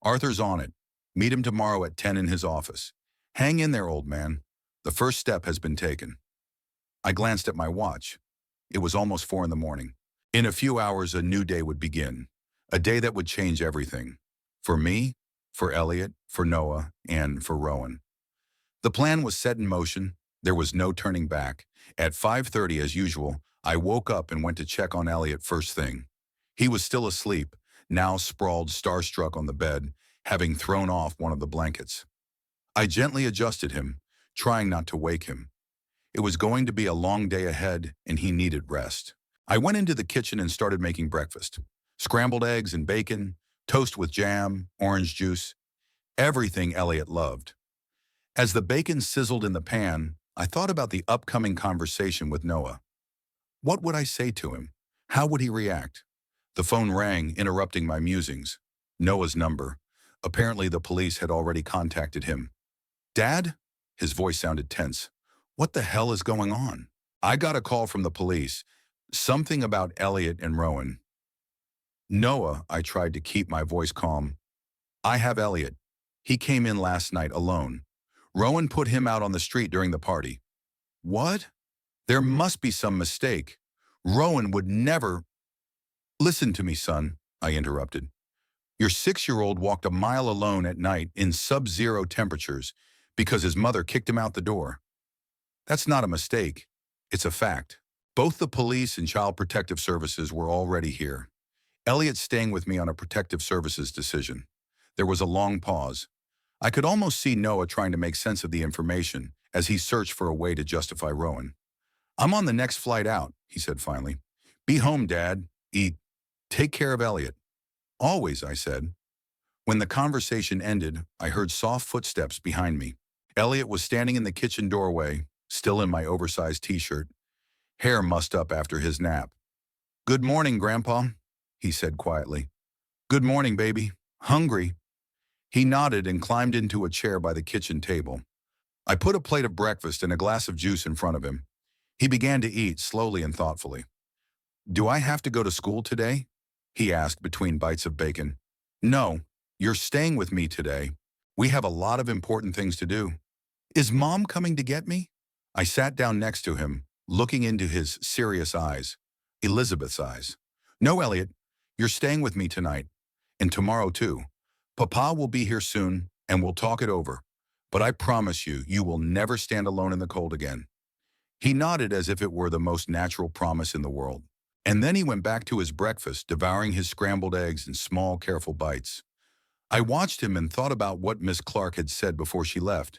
S1: Arthur's on it. Meet him tomorrow at 10 in his office. Hang in there, old man. The first step has been taken. I glanced at my watch. It was almost 4 in the morning. In a few hours, a new day would begin. A day that would change everything. For me, for Elliot, for Noah, and for Rowan. The plan was set in motion. There was no turning back. At 5:30, as usual, I woke up and went to check on Elliot first thing. He was still asleep, now sprawled starstruck on the bed, having thrown off one of the blankets. I gently adjusted him, trying not to wake him. It was going to be a long day ahead, and he needed rest. I went into the kitchen and started making breakfast. Scrambled eggs and bacon, toast with jam, orange juice, everything Elliot loved. As the bacon sizzled in the pan, I thought about the upcoming conversation with Noah. What would I say to him? How would he react? The phone rang, interrupting my musings. Noah's number. Apparently the police had already contacted him. Dad? His voice sounded tense. What the hell is going on? I got a call from the police. Something about Elliot and Rowan. Noah, I tried to keep my voice calm. I have Elliot. He came in last night alone. Rowan put him out on the street during the party. What? There must be some mistake. Rowan would never... Listen to me, son, I interrupted. Your 6-year-old walked a mile alone at night in sub-zero temperatures because his mother kicked him out the door. That's not a mistake. It's a fact. Both the police and Child Protective Services were already here. Elliot's staying with me on a Protective Services decision. There was a long pause. I could almost see Noah trying to make sense of the information as he searched for a way to justify Rowan. I'm on the next flight out, he said finally. Be home, Dad. Eat. Take care of Elliot. Always, I said. When the conversation ended, I heard soft footsteps behind me. Elliot was standing in the kitchen doorway, still in my oversized t-shirt, hair mussed up after his nap. Good morning, Grandpa, he said quietly. Good morning, baby. Hungry? He nodded and climbed into a chair by the kitchen table. I put a plate of breakfast and a glass of juice in front of him. He began to eat slowly and thoughtfully. Do I have to go to school today? He asked between bites of bacon. No, you're staying with me today. We have a lot of important things to do. Is Mom coming to get me? I sat down next to him, looking into his serious eyes, Elizabeth's eyes. No, Elliot, you're staying with me tonight, and tomorrow too. Papa will be here soon, and we'll talk it over. But I promise you, you will never stand alone in the cold again. He nodded as if it were the most natural promise in the world. And then he went back to his breakfast, devouring his scrambled eggs in small, careful bites. I watched him and thought about what Miss Clark had said before she left.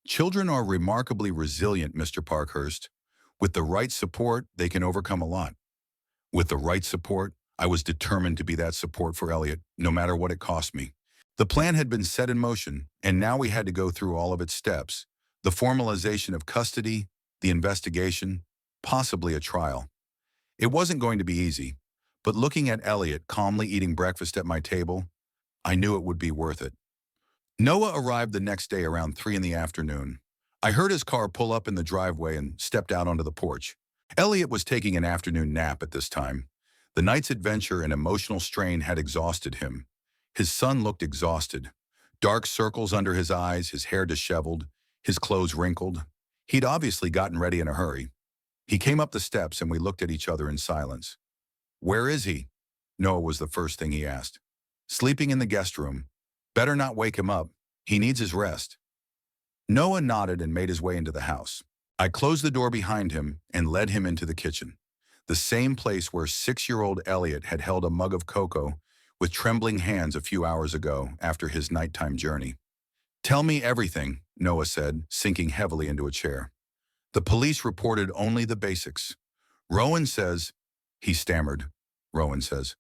S1: Children are remarkably resilient, Mr. Parkhurst. With the right support, they can overcome a lot. With the right support, I was determined to be that support for Elliot, no matter what it cost me. The plan had been set in motion, and now we had to go through all of its steps. The formalization of custody, the investigation, possibly a trial. It wasn't going to be easy, but looking at Elliot calmly eating breakfast at my table, I knew it would be worth it. Noah arrived the next day around 3 in the afternoon. I heard his car pull up in the driveway and stepped out onto the porch. Elliot was taking an afternoon nap at this time. The night's adventure and emotional strain had exhausted him. His son looked exhausted. Dark circles under his eyes, his hair disheveled, his clothes wrinkled. He'd obviously gotten ready in a hurry. He came up the steps and we looked at each other in silence. "Where is he?" Noah was the first thing he asked. "Sleeping in the guest room. Better not wake him up. He needs his rest." Noah nodded and made his way into the house. I closed the door behind him and led him into the kitchen, the same place where 6-year-old Elliot had held a mug of cocoa with trembling hands a few hours ago after his nighttime journey. "Tell me everything," Noah said, sinking heavily into a chair. "The police reported only the basics. Rowan says," he stammered. Rowan says,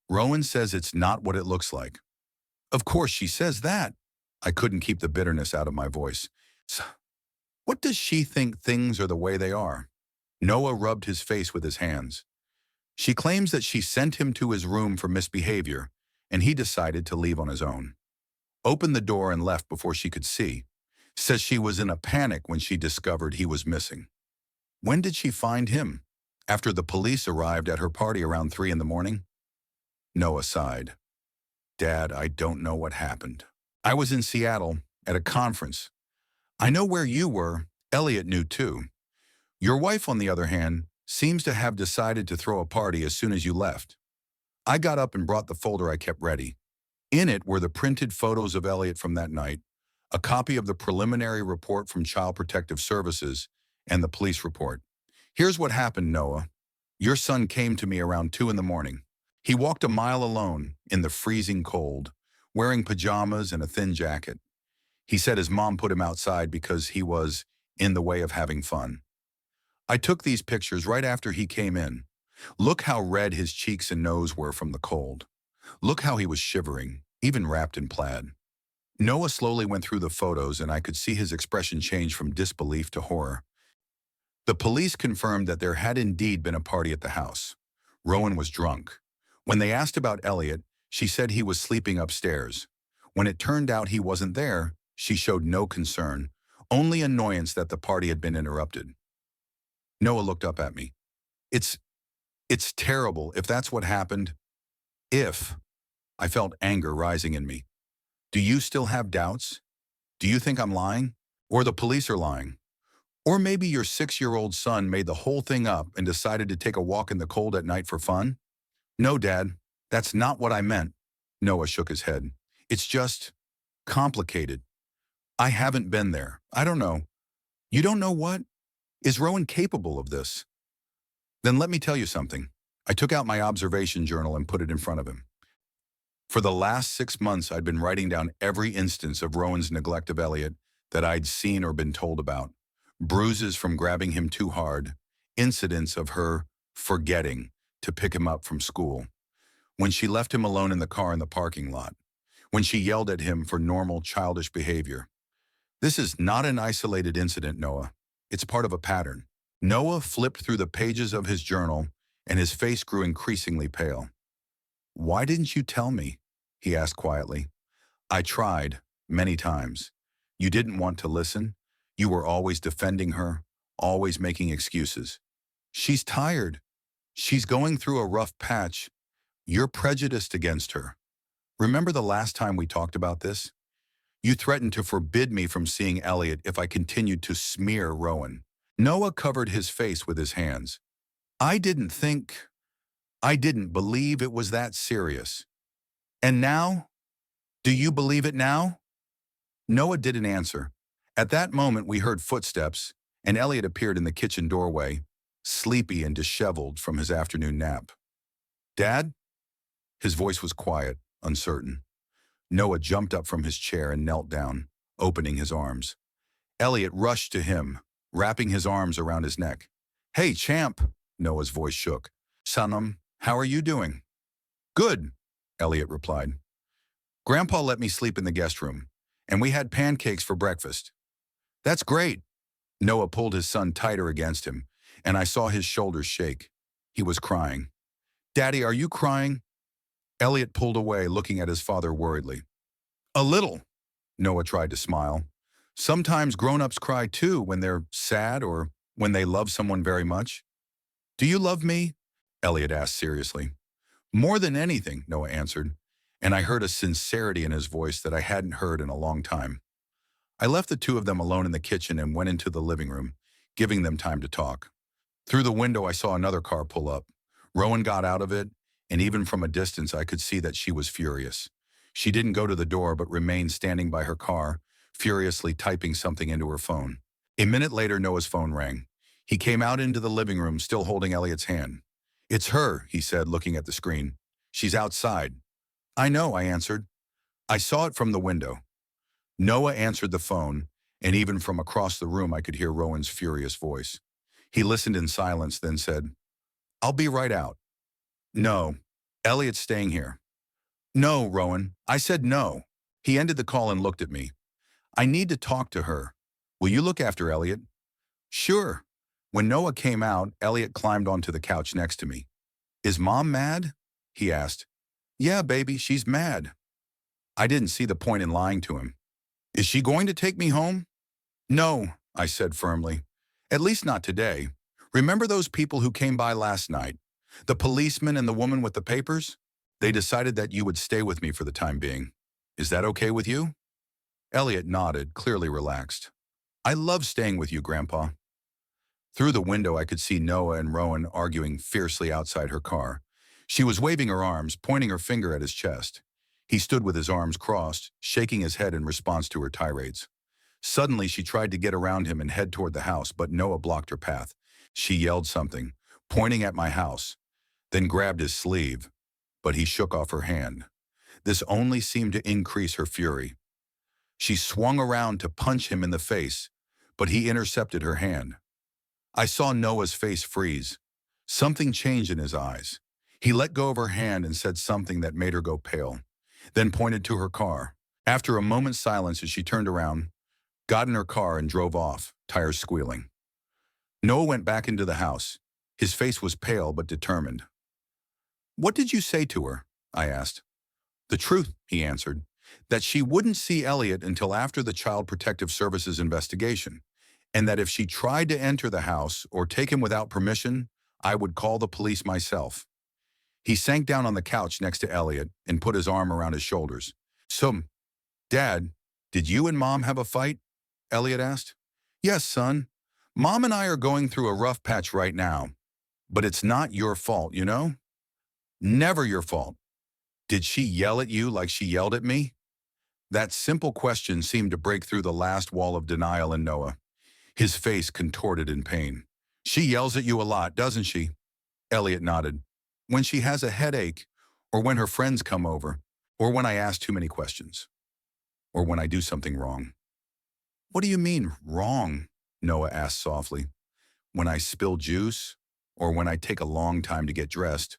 S1: "Rowan says it's not what it looks like." "Of course she says that." I couldn't keep the bitterness out of my voice. What does she think things are the way they are?" Noah rubbed his face with his hands. "She claims that she sent him to his room for misbehavior, and he decided to leave on his own. Opened the door and left before she could see. Says she was in a panic when she discovered he was missing." "When did she find him?" "After the police arrived at her party around 3 in the morning." Noah sighed. "Dad, I don't know what happened. I was in Seattle at a conference. I know where you were. Elliot knew too. Your wife, on the other hand, seems to have decided to throw a party as soon as you left. I got up and brought the folder I kept ready. In it were the printed photos of Elliot from that night, a copy of the preliminary report from Child Protective Services, and the police report. Here's what happened, Noah. Your son came to me around 2 in the morning. He walked a mile alone in the freezing cold, wearing pajamas and a thin jacket. He said his mom put him outside because he was in the way of having fun. I took these pictures right after he came in. Look how red his cheeks and nose were from the cold. Look how he was shivering, even wrapped in plaid." Noah slowly went through the photos and I could see his expression change from disbelief to horror. The police confirmed that there had indeed been a party at the house. Rowan was drunk. When they asked about Elliot, she said he was sleeping upstairs. When it turned out he wasn't there, she showed no concern, only annoyance that the party had been interrupted. Noah looked up at me. It's terrible if that's what happened. If. I felt anger rising in me. Do you still have doubts? Do you think I'm lying? Or the police are lying? Or maybe your 6-year-old son made the whole thing up and decided to take a walk in the cold at night for fun? No, Dad, that's not what I meant. Noah shook his head. It's just complicated. I haven't been there. I don't know. You don't know what? Is Rowan capable of this? Then let me tell you something. I took out my observation journal and put it in front of him. For the last 6 months, I'd been writing down every instance of Rowan's neglect of Elliot that I'd seen or been told about. Bruises from grabbing him too hard, incidents of her forgetting to pick him up from school, when she left him alone in the car in the parking lot, when she yelled at him for normal childish behavior. This is not an isolated incident, Noah. It's part of a pattern. Noah flipped through the pages of his journal, and his face grew increasingly pale. "Why didn't you tell me?" he asked quietly. "I tried, many times. You didn't want to listen. You were always defending her, always making excuses. She's tired. She's going through a rough patch. You're prejudiced against her. Remember the last time we talked about this? You threatened to forbid me from seeing Elliot if I continued to smear Rowan." Noah covered his face with his hands. I didn't believe it was that serious. And now? Do you believe it now?" Noah didn't answer. At that moment, we heard footsteps, and Elliot appeared in the kitchen doorway, sleepy and disheveled from his afternoon nap. "Dad?" His voice was quiet, uncertain. Noah jumped up from his chair and knelt down, opening his arms. Elliot rushed to him, wrapping his arms around his neck. "Hey, champ," Noah's voice shook. "Sonum, how are you doing?" "Good," Elliot replied. "Grandpa let me sleep in the guest room, and we had pancakes for breakfast." "That's great." Noah pulled his son tighter against him, and I saw his shoulders shake. He was crying. "Daddy, are you crying?" Elliot pulled away, looking at his father worriedly. A little, Noah tried to smile. Sometimes grown-ups cry too when they're sad or when they love someone very much. Do you love me? Elliot asked seriously. More than anything, Noah answered, and I heard a sincerity in his voice that I hadn't heard in a long time. I left the two of them alone in the kitchen and went into the living room, giving them time to talk. Through the window, I saw another car pull up. Rowan got out of it, and even from a distance, I could see that she was furious. She didn't go to the door but remained standing by her car, furiously typing something into her phone. A minute later, Noah's phone rang. He came out into the living room, still holding Elliot's hand. It's her, he said, looking at the screen. She's outside. I know, I answered. I saw it from the window. Noah answered the phone, and even from across the room I could hear Rowan's furious voice. He listened in silence, then said, I'll be right out. No, Elliot's staying here. No, Rowan. I said no. He ended the call and looked at me. I need to talk to her. Will you look after Elliot? Sure. When Noah came out, Elliot climbed onto the couch next to me. Is Mom mad? He asked. Yeah, baby, she's mad. I didn't see the point in lying to him. Is she going to take me home? No, I said firmly. At least not today. Remember those people who came by last night? The policeman and the woman with the papers? They decided that you would stay with me for the time being. Is that okay with you? Elliot nodded, clearly relaxed. I love staying with you, Grandpa. Through the window, I could see Noah and Rowan arguing fiercely outside her car. She was waving her arms, pointing her finger at his chest. He stood with his arms crossed, shaking his head in response to her tirades. Suddenly, she tried to get around him and head toward the house, but Noah blocked her path. She yelled something, pointing at my house, then grabbed his sleeve, but he shook off her hand. This only seemed to increase her fury. She swung around to punch him in the face, but he intercepted her hand. I saw Noah's face freeze. Something changed in his eyes. He let go of her hand and said something that made her go pale, then pointed to her car. After a moment's silence, as she turned around, got in her car and drove off, tires squealing. Noah went back into the house. His face was pale but determined. What did you say to her? I asked. The truth, he answered, that she wouldn't see Elliot until after the Child Protective Services investigation, and that if she tried to enter the house or take him without permission, I would call the police myself. He sank down on the couch next to Elliot and put his arm around his shoulders. So, Dad, did you and Mom have a fight? Elliot asked. Yes, son. Mom and I are going through a rough patch right now, but it's not your fault, you know? Never your fault. Did she yell at you like she yelled at me? That simple question seemed to break through the last wall of denial in Noah. His face contorted in pain. She yells at you a lot, doesn't she? Elliot nodded. When she has a headache, or when her friends come over, or when I ask too many questions, or when I do something wrong. What do you mean, wrong? Noah asked softly. When I spill juice, or when I take a long time to get dressed,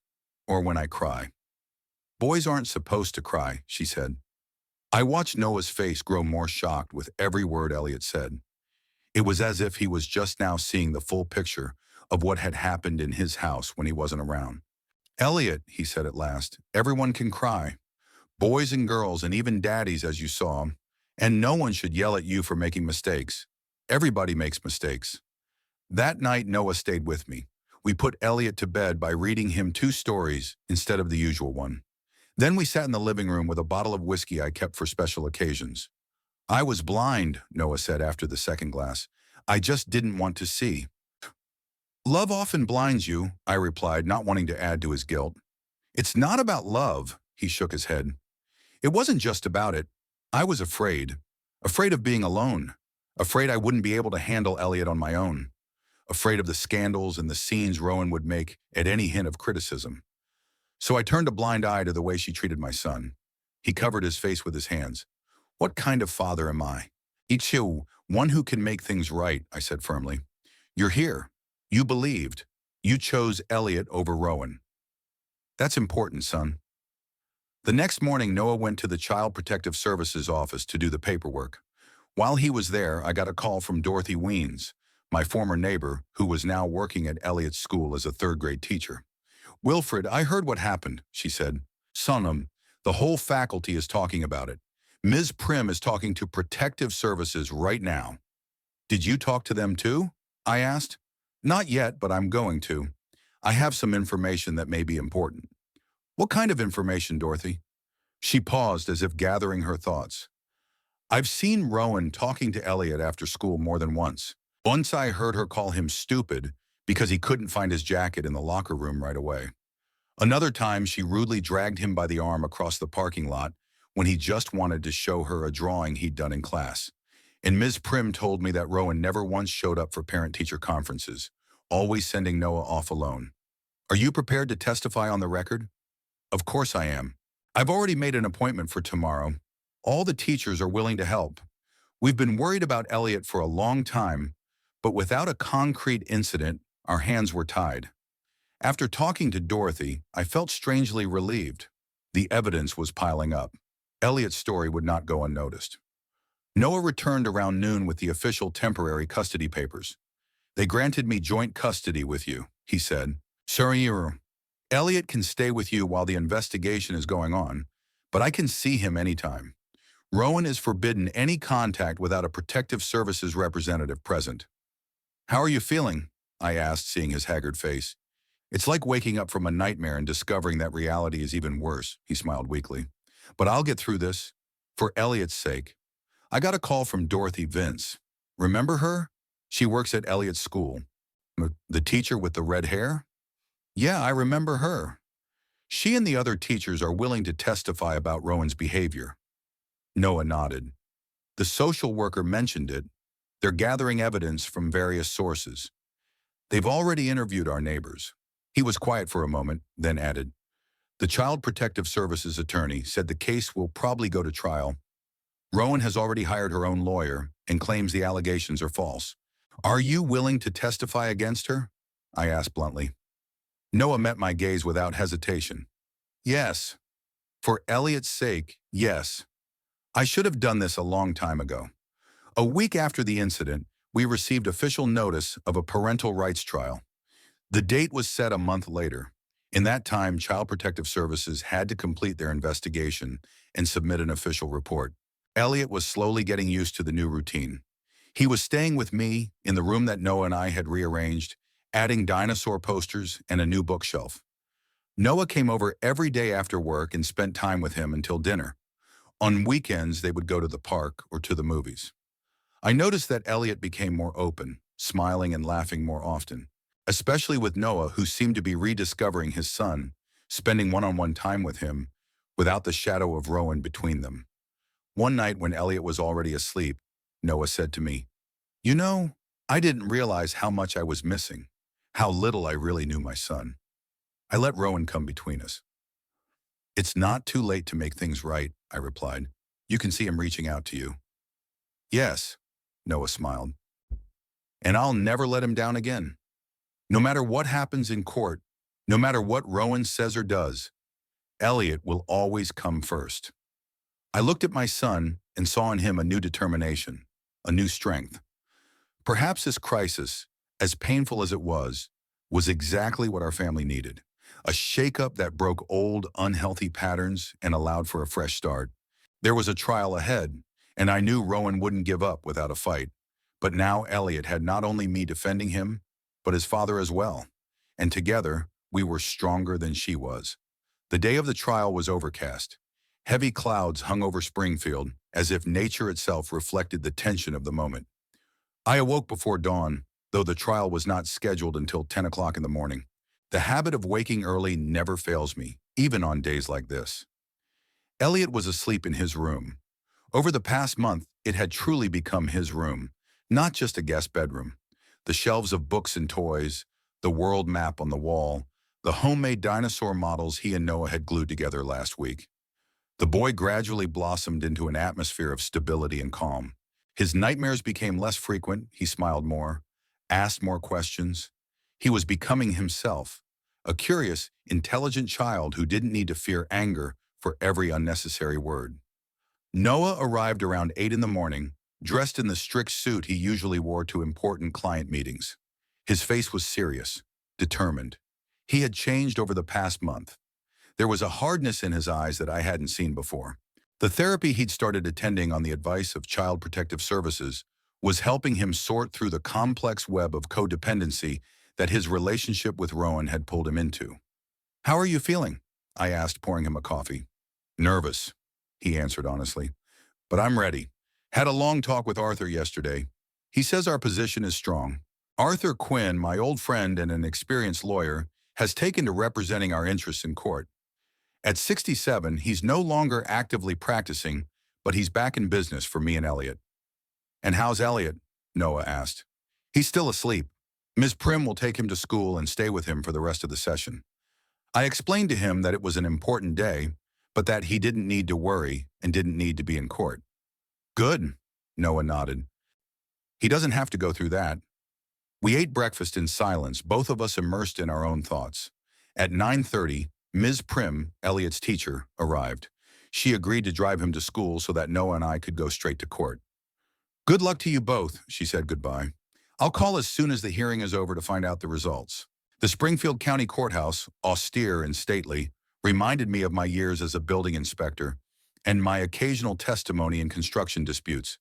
S1: or when I cry. Boys aren't supposed to cry, she said. I watched Noah's face grow more shocked with every word Elliot said. It was as if he was just now seeing the full picture of what had happened in his house when he wasn't around. Elliot, he said at last, everyone can cry. Boys and girls and even daddies, as you saw, and no one should yell at you for making mistakes. Everybody makes mistakes. That night, Noah stayed with me. We put Elliot to bed by reading him 2 stories instead of the usual one. Then we sat in the living room with a bottle of whiskey I kept for special occasions. I was blind, Noah said after the second glass. I just didn't want to see. Love often blinds you, I replied, not wanting to add to his guilt. It's not about love, he shook his head. It wasn't just about it. I was afraid. Afraid of being alone. Afraid I wouldn't be able to handle Elliot on my own. Afraid of the scandals and the scenes Rowan would make at any hint of criticism. So I turned a blind eye to the way she treated my son. He covered his face with his hands. What kind of father am I? Ichiu, one who can make things right, I said firmly. You're here. You believed. You chose Elliot over Rowan. That's important, son. The next morning, Noah went to the Child Protective Services office to do the paperwork. While he was there, I got a call from Dorothy Weens, my former neighbor, who was now working at Elliot's school as a third-grade teacher. Wilfred, I heard what happened, she said. Sonam, the whole faculty is talking about it. Ms. Prim is talking to Protective Services right now. Did you talk to them too? I asked. Not yet, but I'm going to. I have some information that may be important. What kind of information, Dorothy? She paused as if gathering her thoughts. I've seen Rowan talking to Elliot after school more than once. Once I heard her call him stupid because he couldn't find his jacket in the locker room right away. Another time, she rudely dragged him by the arm across the parking lot when he just wanted to show her a drawing he'd done in class. And Ms. Prim told me that Rowan never once showed up for parent-teacher conferences, always sending Noah off alone. Are you prepared to testify on the record? Of course I am. I've already made an appointment for tomorrow. All the teachers are willing to help. We've been worried about Elliot for a long time, but without a concrete incident, our hands were tied. After talking to Dorothy, I felt strangely relieved. The evidence was piling up. Elliot's story would not go unnoticed. Noah returned around noon with the official temporary custody papers. They granted me joint custody with you, he said. Sir, Elliot can stay with you while the investigation is going on, but I can see him anytime. Rowan is forbidden any contact without a Protective Services representative present. How are you feeling? I asked, seeing his haggard face. It's like waking up from a nightmare and discovering that reality is even worse, he smiled weakly. But I'll get through this, for Elliot's sake. I got a call from Dorothy Vince. Remember her? She works at Elliot's school. The teacher with the red hair? Yeah, I remember her. She and the other teachers are willing to testify about Rowan's behavior. Noah nodded. The social worker mentioned it. They're gathering evidence from various sources. They've already interviewed our neighbors. He was quiet for a moment, then added, the Child Protective Services attorney said the case will probably go to trial. Rowan has already hired her own lawyer and claims the allegations are false. Are you willing to testify against her? I asked bluntly. Noah met my gaze without hesitation. Yes. For Elliot's sake, yes. I should have done this a long time ago. A week after the incident, we received official notice of a parental rights trial. The date was set a month later. In that time, Child Protective Services had to complete their investigation and submit an official report. Elliot was slowly getting used to the new routine. He was staying with me in the room that Noah and I had rearranged, adding dinosaur posters and a new bookshelf. Noah came over every day after work and spent time with him until dinner. On weekends, they would go to the park or to the movies. I noticed that Elliot became more open, smiling and laughing more often, especially with Noah, who seemed to be rediscovering his son, spending one-on-one time with him without the shadow of Rowan between them. One night when Elliot was already asleep, Noah said to me, you know, I didn't realize how much I was missing, how little I really knew my son. I let Rowan come between us. It's not too late to make things right, I replied. You can see him reaching out to you. Yes, Noah smiled. And I'll never let him down again. No matter what happens in court, no matter what Rowan says or does, Elliot will always come first. I looked at my son and saw in him a new determination, a new strength. Perhaps this crisis, as painful as it was exactly what our family needed. A shakeup that broke old, unhealthy patterns and allowed for a fresh start. There was a trial ahead, and I knew Rowan wouldn't give up without a fight. But now Elliot had not only me defending him, but his father as well. And together, we were stronger than she was. The day of the trial was overcast. Heavy clouds hung over Springfield, as if nature itself reflected the tension of the moment. I awoke before dawn, though the trial was not scheduled until 10 o'clock in the morning. The habit of waking early never fails me, even on days like this. Elliot was asleep in his room. Over the past month, it had truly become his room, not just a guest bedroom. The shelves of books and toys, the world map on the wall, the homemade dinosaur models he and Noah had glued together last week. The boy gradually blossomed into an atmosphere of stability and calm. His nightmares became less frequent, he smiled more, asked more questions. He was becoming himself, a curious, intelligent child who didn't need to fear anger for every unnecessary word. Noah arrived around 8 in the morning, dressed in the strict suit he usually wore to important client meetings. His face was serious, determined. He had changed over the past month. There was a hardness in his eyes that I hadn't seen before. The therapy he'd started attending on the advice of Child Protective Services was helping him sort through the complex web of codependency that his relationship with Rowan had pulled him into. "How are you feeling?" I asked, pouring him a coffee. "Nervous," he answered honestly. "But I'm ready. Had a long talk with Arthur yesterday. He says our position is strong. Arthur Quinn, my old friend and an experienced lawyer, has taken to representing our interests in court. At 67, he's no longer actively practicing, but he's back in business for me and Elliot." "And how's Elliot?" Noah asked. "He's still asleep. Ms. Prim will take him to school and stay with him for the rest of the session." I explained to him that it was an important day, but that he didn't need to worry and didn't need to be in court. "Good," Noah nodded. "He doesn't have to go through that." We ate breakfast in silence, both of us immersed in our own thoughts. At 9:30, Ms. Prim, Elliot's teacher, arrived. She agreed to drive him to school so that Noah and I could go straight to court. "Good luck to you both," she said goodbye. "I'll call as soon as the hearing is over to find out the results." The Springfield County Courthouse, austere and stately, reminded me of my years as a building inspector and my occasional testimony in construction disputes.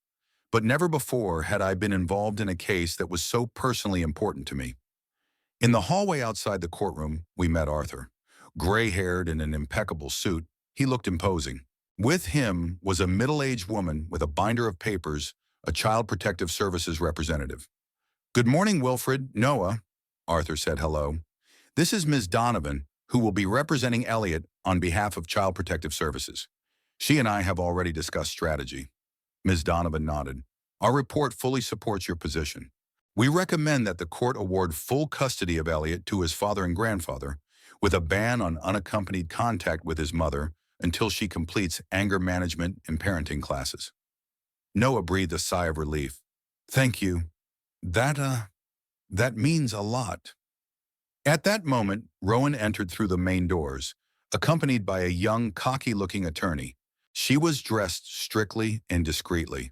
S1: But never before had I been involved in a case that was so personally important to me. In the hallway outside the courtroom, we met Arthur. Gray-haired in an impeccable suit, he looked imposing. With him was a middle-aged woman with a binder of papers, a Child Protective Services representative. "Good morning, Wilfred." "Noah," Arthur said hello. "This is Ms. Donovan, who will be representing Elliot on behalf of Child Protective Services. She and I have already discussed strategy." Ms. Donovan nodded. "Our report fully supports your position. We recommend that the court award full custody of Elliot to his father and grandfather, with a ban on unaccompanied contact with his mother until she completes anger management and parenting classes." Noah breathed a sigh of relief. "Thank you. That means a lot." At that moment, Rowan entered through the main doors, accompanied by a young, cocky-looking attorney. She was dressed strictly and discreetly.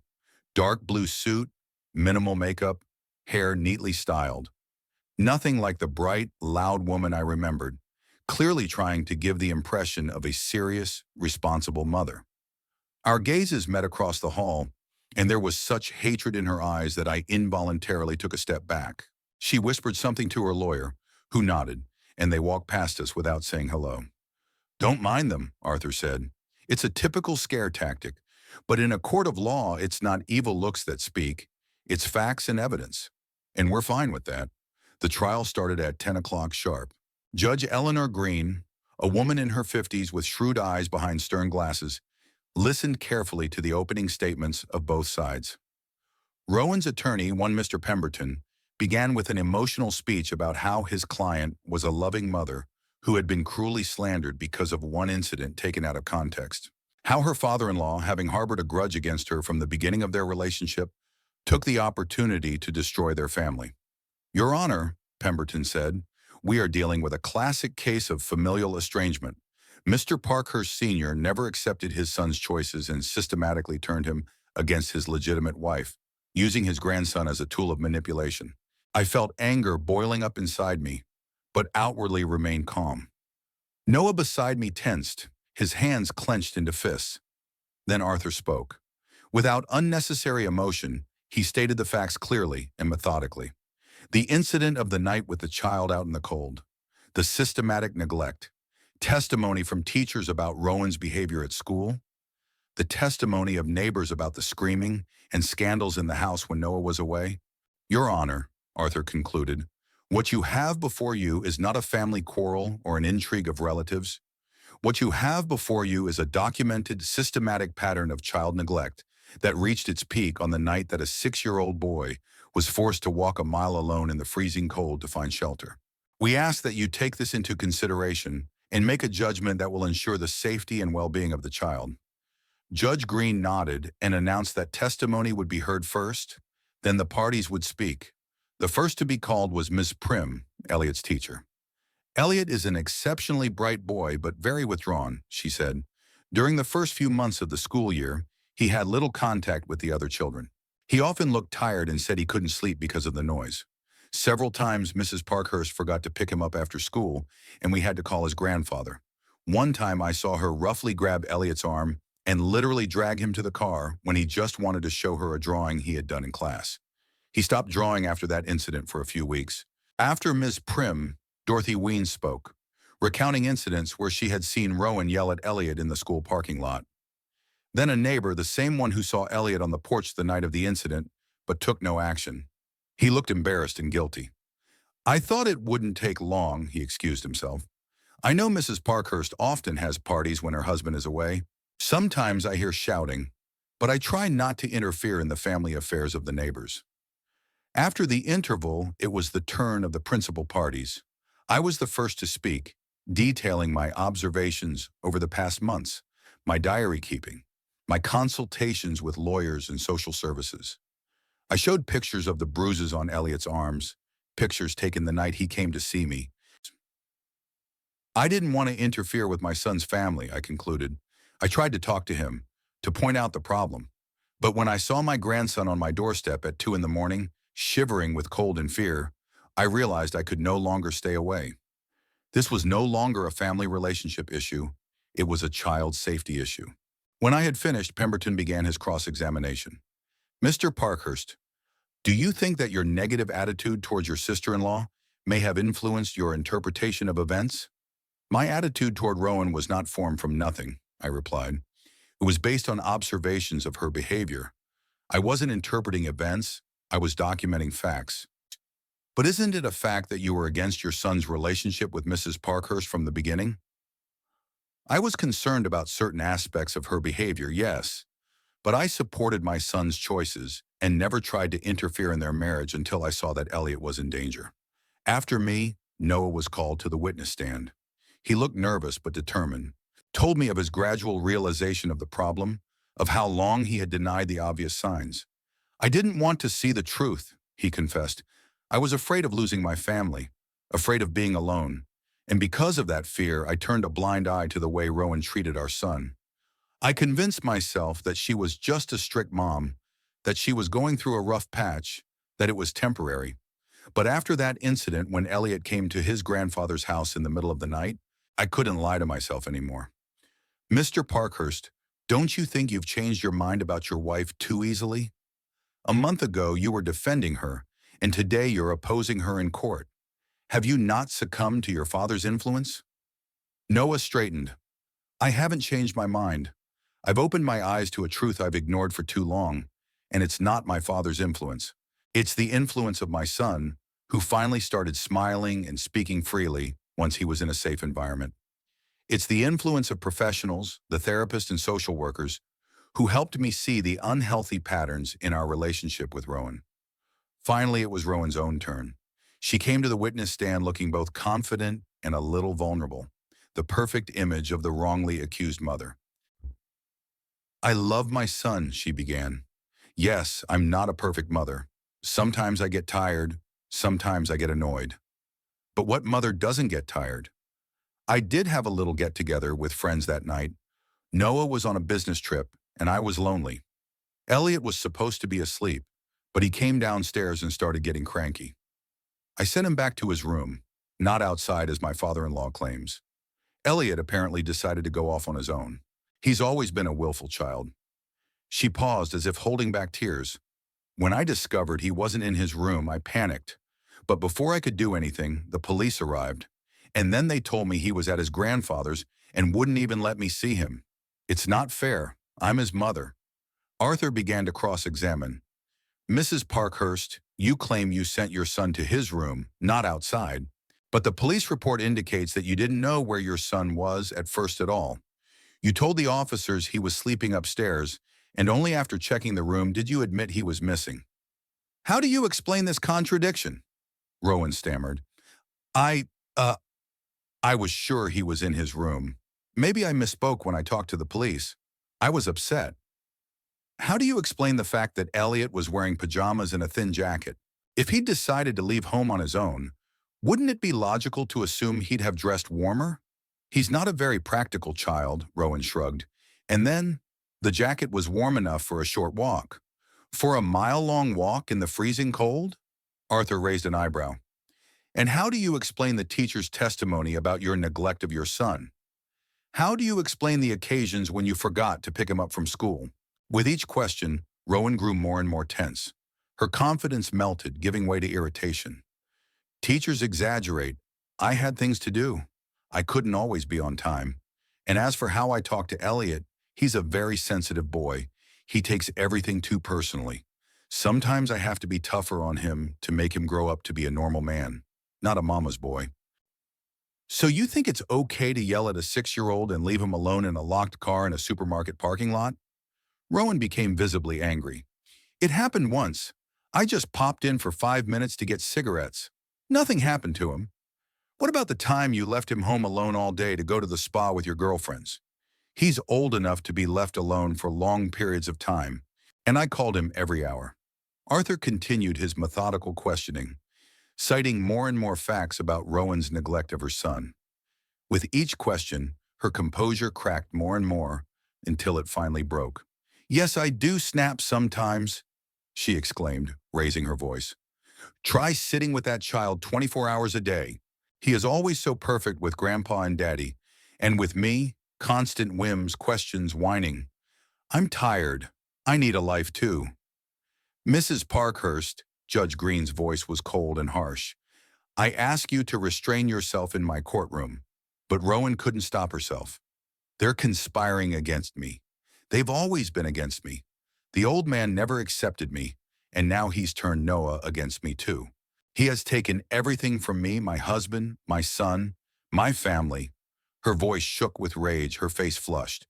S1: Dark blue suit, minimal makeup, hair neatly styled. Nothing like the bright, loud woman I remembered, clearly trying to give the impression of a serious, responsible mother. Our gazes met across the hall, and there was such hatred in her eyes that I involuntarily took a step back. She whispered something to her lawyer, who nodded, and they walked past us without saying hello. "Don't mind them," Arthur said. "It's a typical scare tactic, but in a court of law, it's not evil looks that speak, it's facts and evidence. And we're fine with that." The trial started at 10 o'clock sharp. Judge Eleanor Green, a woman in her 50s with shrewd eyes behind stern glasses, listened carefully to the opening statements of both sides. Rowan's attorney, one Mr. Pemberton, began with an emotional speech about how his client was a loving mother who had been cruelly slandered because of one incident taken out of context. How her father-in-law, having harbored a grudge against her from the beginning of their relationship, took the opportunity to destroy their family. "Your Honor," Pemberton said, "we are dealing with a classic case of familial estrangement. Mr. Parkhurst Sr. never accepted his son's choices and systematically turned him against his legitimate wife, using his grandson as a tool of manipulation." I felt anger boiling up inside me, but outwardly remained calm. Noah beside me tensed, his hands clenched into fists. Then Arthur spoke. Without unnecessary emotion, he stated the facts clearly and methodically. The incident of the night with the child out in the cold, the systematic neglect, testimony from teachers about Rowan's behavior at school, the testimony of neighbors about the screaming and scandals in the house when Noah was away. "Your Honor," Arthur concluded, "what you have before you is not a family quarrel or an intrigue of relatives. What you have before you is a documented, systematic pattern of child neglect that reached its peak on the night that a 6-year-old boy was forced to walk a mile alone in the freezing cold to find shelter. We ask that you take this into consideration and make a judgment that will ensure the safety and well-being of the child." Judge Green nodded and announced that testimony would be heard first, then the parties would speak. The first to be called was Ms. Prim, Elliot's teacher. "Elliot is an exceptionally bright boy, but very withdrawn," she said. "During the first few months of the school year, he had little contact with the other children. He often looked tired and said he couldn't sleep because of the noise. Several times, Mrs. Parkhurst forgot to pick him up after school, and we had to call his grandfather. One time I saw her roughly grab Elliot's arm and literally drag him to the car when he just wanted to show her a drawing he had done in class. He stopped drawing after that incident for a few weeks. After Ms. Prim, Dorothy Weens spoke, recounting incidents where she had seen Rowan yell at Elliot in the school parking lot. Then a neighbor, the same one who saw Elliot on the porch the night of the incident, but took no action. He looked embarrassed and guilty. I thought it wouldn't take long, he excused himself. I know Mrs. Parkhurst often has parties when her husband is away. Sometimes I hear shouting, but I try not to interfere in the family affairs of the neighbors. After the interval, it was the turn of the principal parties. I was the first to speak, detailing my observations over the past months, my diary keeping, my consultations with lawyers and social services. I showed pictures of the bruises on Elliot's arms, pictures taken the night he came to see me. I didn't want to interfere with my son's family, I concluded. I tried to talk to him, to point out the problem. But when I saw my grandson on my doorstep at 2 in the morning, shivering with cold and fear, I realized I could no longer stay away. This was no longer a family relationship issue. It was a child safety issue. When I had finished, Pemberton began his cross-examination. Mr. Parkhurst, do you think that your negative attitude towards your sister-in-law may have influenced your interpretation of events? My attitude toward Rowan was not formed from nothing, I replied. It was based on observations of her behavior. I wasn't interpreting events, I was documenting facts. But isn't it a fact that you were against your son's relationship with Mrs. Parkhurst from the beginning? I was concerned about certain aspects of her behavior, yes, but I supported my son's choices and never tried to interfere in their marriage until I saw that Elliot was in danger. After me, Noah was called to the witness stand. He looked nervous but determined, told me of his gradual realization of the problem, of how long he had denied the obvious signs. I didn't want to see the truth, he confessed. I was afraid of losing my family, afraid of being alone, and because of that fear, I turned a blind eye to the way Rowan treated our son. I convinced myself that she was just a strict mom, that she was going through a rough patch, that it was temporary. But after that incident when Elliot came to his grandfather's house in the middle of the night, I couldn't lie to myself anymore. Mr. Parkhurst, don't you think you've changed your mind about your wife too easily? A month ago, you were defending her, and today you're opposing her in court. Have you not succumbed to your father's influence? Noah straightened. I haven't changed my mind. I've opened my eyes to a truth I've ignored for too long, and it's not my father's influence. It's the influence of my son, who finally started smiling and speaking freely once he was in a safe environment. It's the influence of professionals, the therapists and social workers, who helped me see the unhealthy patterns in our relationship with Rowan. Finally, it was Rowan's own turn. She came to the witness stand looking both confident and a little vulnerable, the perfect image of the wrongly accused mother. I love my son, she began. Yes, I'm not a perfect mother. Sometimes I get tired, sometimes I get annoyed. But what mother doesn't get tired? I did have a little get-together with friends that night. Noah was on a business trip, and I was lonely. Elliot was supposed to be asleep, but he came downstairs and started getting cranky. I sent him back to his room, not outside as my father-in-law claims. Elliot apparently decided to go off on his own. He's always been a willful child. She paused as if holding back tears. When I discovered he wasn't in his room, I panicked. But before I could do anything, the police arrived. And then they told me he was at his grandfather's and wouldn't even let me see him. It's not fair. I'm his mother. Arthur began to cross-examine. Mrs. Parkhurst, you claim you sent your son to his room, not outside. But the police report indicates that you didn't know where your son was at first at all. You told the officers he was sleeping upstairs, and only after checking the room did you admit he was missing. How do you explain this contradiction? Rowan stammered. I was sure he was in his room. Maybe I misspoke when I talked to the police. I was upset. How do you explain the fact that Elliot was wearing pajamas and a thin jacket? If he'd decided to leave home on his own, wouldn't it be logical to assume he'd have dressed warmer? He's not a very practical child, Rowan shrugged. And then, the jacket was warm enough for a short walk. For a mile-long walk in the freezing cold? Arthur raised an eyebrow. And how do you explain the teacher's testimony about your neglect of your son? How do you explain the occasions when you forgot to pick him up from school? With each question, Rowan grew more and more tense. Her confidence melted, giving way to irritation. Teachers exaggerate. I had things to do. I couldn't always be on time. And as for how I talk to Elliot, he's a very sensitive boy. He takes everything too personally. Sometimes I have to be tougher on him to make him grow up to be a normal man, not a mama's boy. So you think it's okay to yell at a 6-year-old and leave him alone in a locked car in a supermarket parking lot? Rowan became visibly angry. It happened once. I just popped in for 5 minutes to get cigarettes. Nothing happened to him. What about the time you left him home alone all day to go to the spa with your girlfriends? He's old enough to be left alone for long periods of time, and I called him every hour. Arthur continued his methodical questioning, citing more and more facts about Rowan's neglect of her son. With each question, her composure cracked more and more until it finally broke. "Yes, I do snap sometimes," she exclaimed, raising her voice. "Try sitting with that child 24 hours a day. He is always so perfect with Grandpa and Daddy, and with me, constant whims, questions, whining. I'm tired. I need a life too." "Mrs. Parkhurst," Judge Green's voice was cold and harsh, "I ask you to restrain yourself in my courtroom." But Rowan couldn't stop herself. "They're conspiring against me. They've always been against me. The old man never accepted me, and now he's turned Noah against me too. He has taken everything from me, my husband, my son, my family." Her voice shook with rage, her face flushed.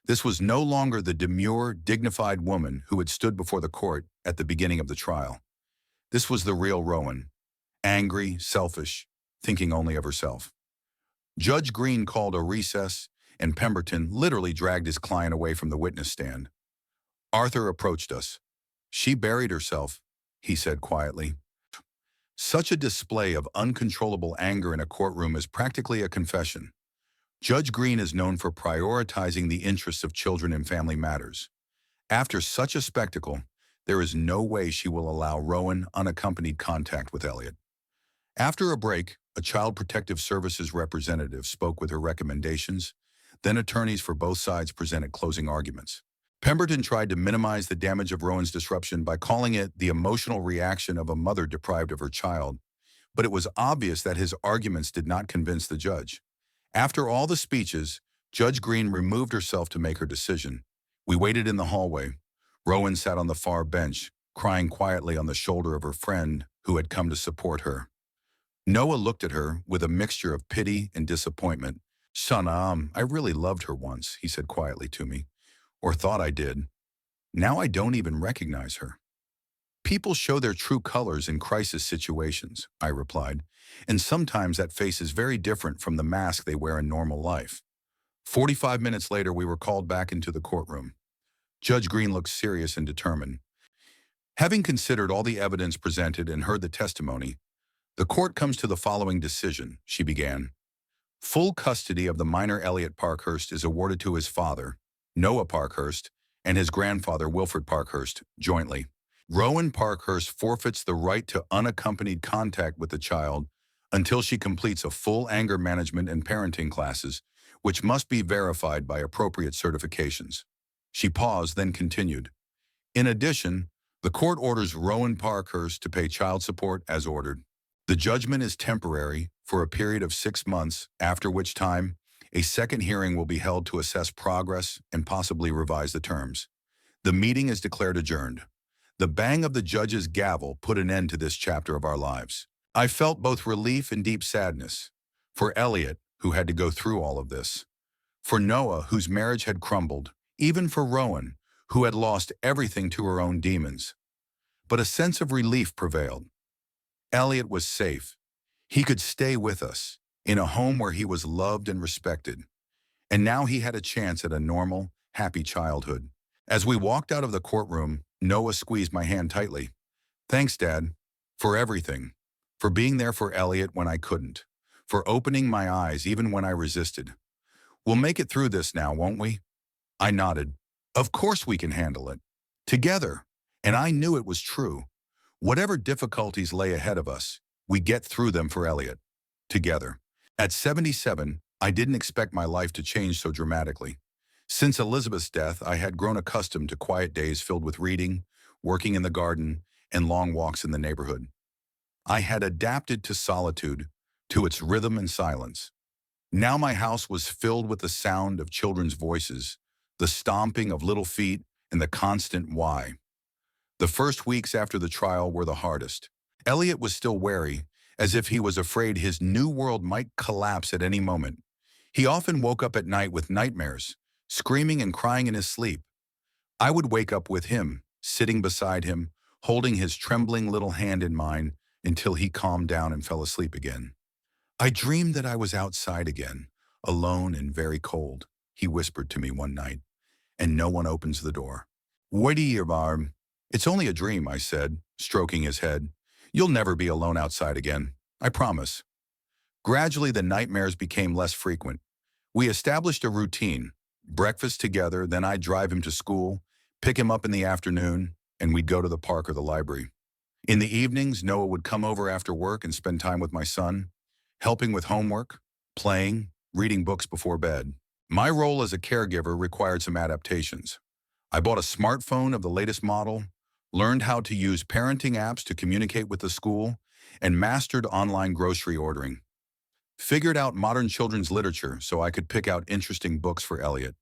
S1: This was no longer the demure, dignified woman who had stood before the court at the beginning of the trial. This was the real Rowan, angry, selfish, thinking only of herself. Judge Green called a recess, and Pemberton literally dragged his client away from the witness stand. Arthur approached us. "She buried herself," he said quietly. Such a display of uncontrollable anger in a courtroom is practically a confession. Judge Green is known for prioritizing the interests of children in family matters. After such a spectacle, there is no way she will allow Rowan unaccompanied contact with Elliot. After a break, a Child Protective Services representative spoke with her recommendations. Then attorneys for both sides presented closing arguments. Pemberton tried to minimize the damage of Rowan's disruption by calling it the emotional reaction of a mother deprived of her child, but it was obvious that his arguments did not convince the judge. After all the speeches, Judge Green removed herself to make her decision. We waited in the hallway. Rowan sat on the far bench, crying quietly on the shoulder of her friend who had come to support her. Noah looked at her with a mixture of pity and disappointment. "Son, I really loved her once," he said quietly to me. "Or thought I did. Now I don't even recognize her." "People show their true colors in crisis situations," I replied, "and sometimes that face is very different from the mask they wear in normal life." 45 minutes later, we were called back into the courtroom. Judge Green looked serious and determined. Having considered all the evidence presented and heard the testimony, the court comes to the following decision, she began. Full custody of the minor Elliot Parkhurst is awarded to his father, Noah Parkhurst, and his grandfather, Wilfred Parkhurst, jointly. Rowan Parkhurst forfeits the right to unaccompanied contact with the child until she completes a full anger management and parenting classes, which must be verified by appropriate certifications. She paused, then continued. In addition, the court orders Rowan Parkhurst to pay child support as ordered. The judgment is temporary for a period of 6 months, after which time a second hearing will be held to assess progress and possibly revise the terms. The meeting is declared adjourned. The bang of the judge's gavel put an end to this chapter of our lives. I felt both relief and deep sadness. For Elliot, who had to go through all of this. For Noah, whose marriage had crumbled. Even for Rowan, who had lost everything to her own demons. But a sense of relief prevailed. Elliot was safe. He could stay with us, in a home where he was loved and respected. And now he had a chance at a normal, happy childhood. As we walked out of the courtroom, Noah squeezed my hand tightly. Thanks, Dad, for everything. For being there for Elliot when I couldn't. For opening my eyes even when I resisted. We'll make it through this now, won't we? I nodded. Of course we can handle it. Together. And I knew it was true. Whatever difficulties lay ahead of us, we get through them for Elliot. Together. At 77, I didn't expect my life to change so dramatically. Since Elizabeth's death, I had grown accustomed to quiet days filled with reading, working in the garden, and long walks in the neighborhood. I had adapted to solitude, to its rhythm and silence. Now my house was filled with the sound of children's voices, the stomping of little feet, and the constant why. The first weeks after the trial were the hardest. Elliot was still wary, as if he was afraid his new world might collapse at any moment. He often woke up at night with nightmares, screaming and crying in his sleep. I would wake up with him, sitting beside him, holding his trembling little hand in mine until he calmed down and fell asleep again. I dreamed that I was outside again, alone and very cold, he whispered to me one night, and no one opens the door. "What do you, Barb?" "It's only a dream," I said, stroking his head. "You'll never be alone outside again, I promise." Gradually, the nightmares became less frequent. We established a routine: breakfast together, then I'd drive him to school, pick him up in the afternoon, and we'd go to the park or the library. In the evenings, Noah would come over after work and spend time with my son, helping with homework, playing, reading books before bed. My role as a caregiver required some adaptations. I bought a smartphone of the latest model, learned how to use parenting apps to communicate with the school, and mastered online grocery ordering. Figured out modern children's literature so I could pick out interesting books for Elliot.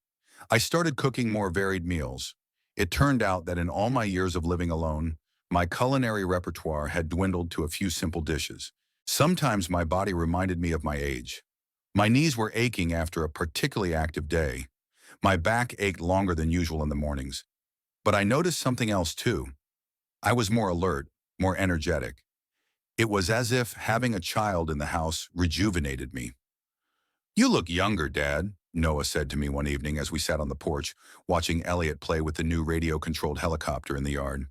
S1: I started cooking more varied meals. It turned out that in all my years of living alone, my culinary repertoire had dwindled to a few simple dishes. Sometimes my body reminded me of my age. My knees were aching after a particularly active day. My back ached longer than usual in the mornings. But I noticed something else too. I was more alert, more energetic. It was as if having a child in the house rejuvenated me. "You look younger, Dad," Noah said to me one evening as we sat on the porch, watching Elliot play with the new radio-controlled helicopter in the yard.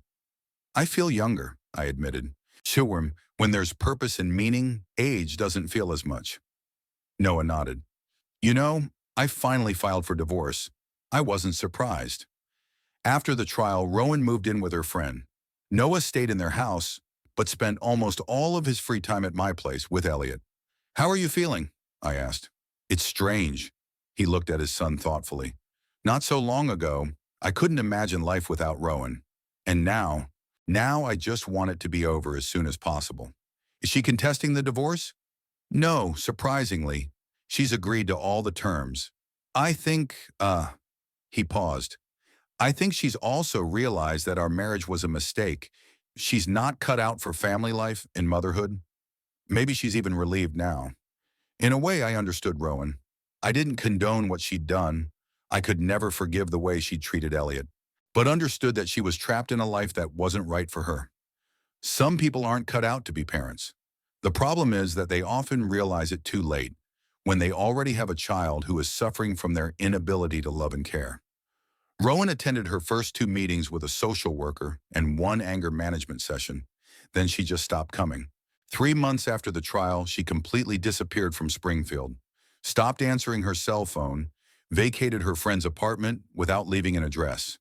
S1: "I feel younger," I admitted. "Sure, when there's purpose and meaning, age doesn't feel as much." Noah nodded. "You know, I finally filed for divorce. I wasn't surprised." After the trial, Rowan moved in with her friend. Noah stayed in their house, but spent almost all of his free time at my place with Elliot. "How are you feeling?" I asked. "It's strange." He looked at his son thoughtfully. "Not so long ago, I couldn't imagine life without Rowan. And now I just want it to be over as soon as possible." "Is she contesting the divorce?" "No, surprisingly. She's agreed to all the terms. I think, he paused. "I think she's also realized that our marriage was a mistake. She's not cut out for family life and motherhood. Maybe she's even relieved now." In a way, I understood Rowan. I didn't condone what she'd done. I could never forgive the way she treated Elliot, but understood that she was trapped in a life that wasn't right for her. Some people aren't cut out to be parents. The problem is that they often realize it too late, when they already have a child who is suffering from their inability to love and care. Rowan attended her first 2 meetings with a social worker and 1 anger management session. Then she just stopped coming. 3 months after the trial, she completely disappeared from Springfield, stopped answering her cell phone, vacated her friend's apartment without leaving an address.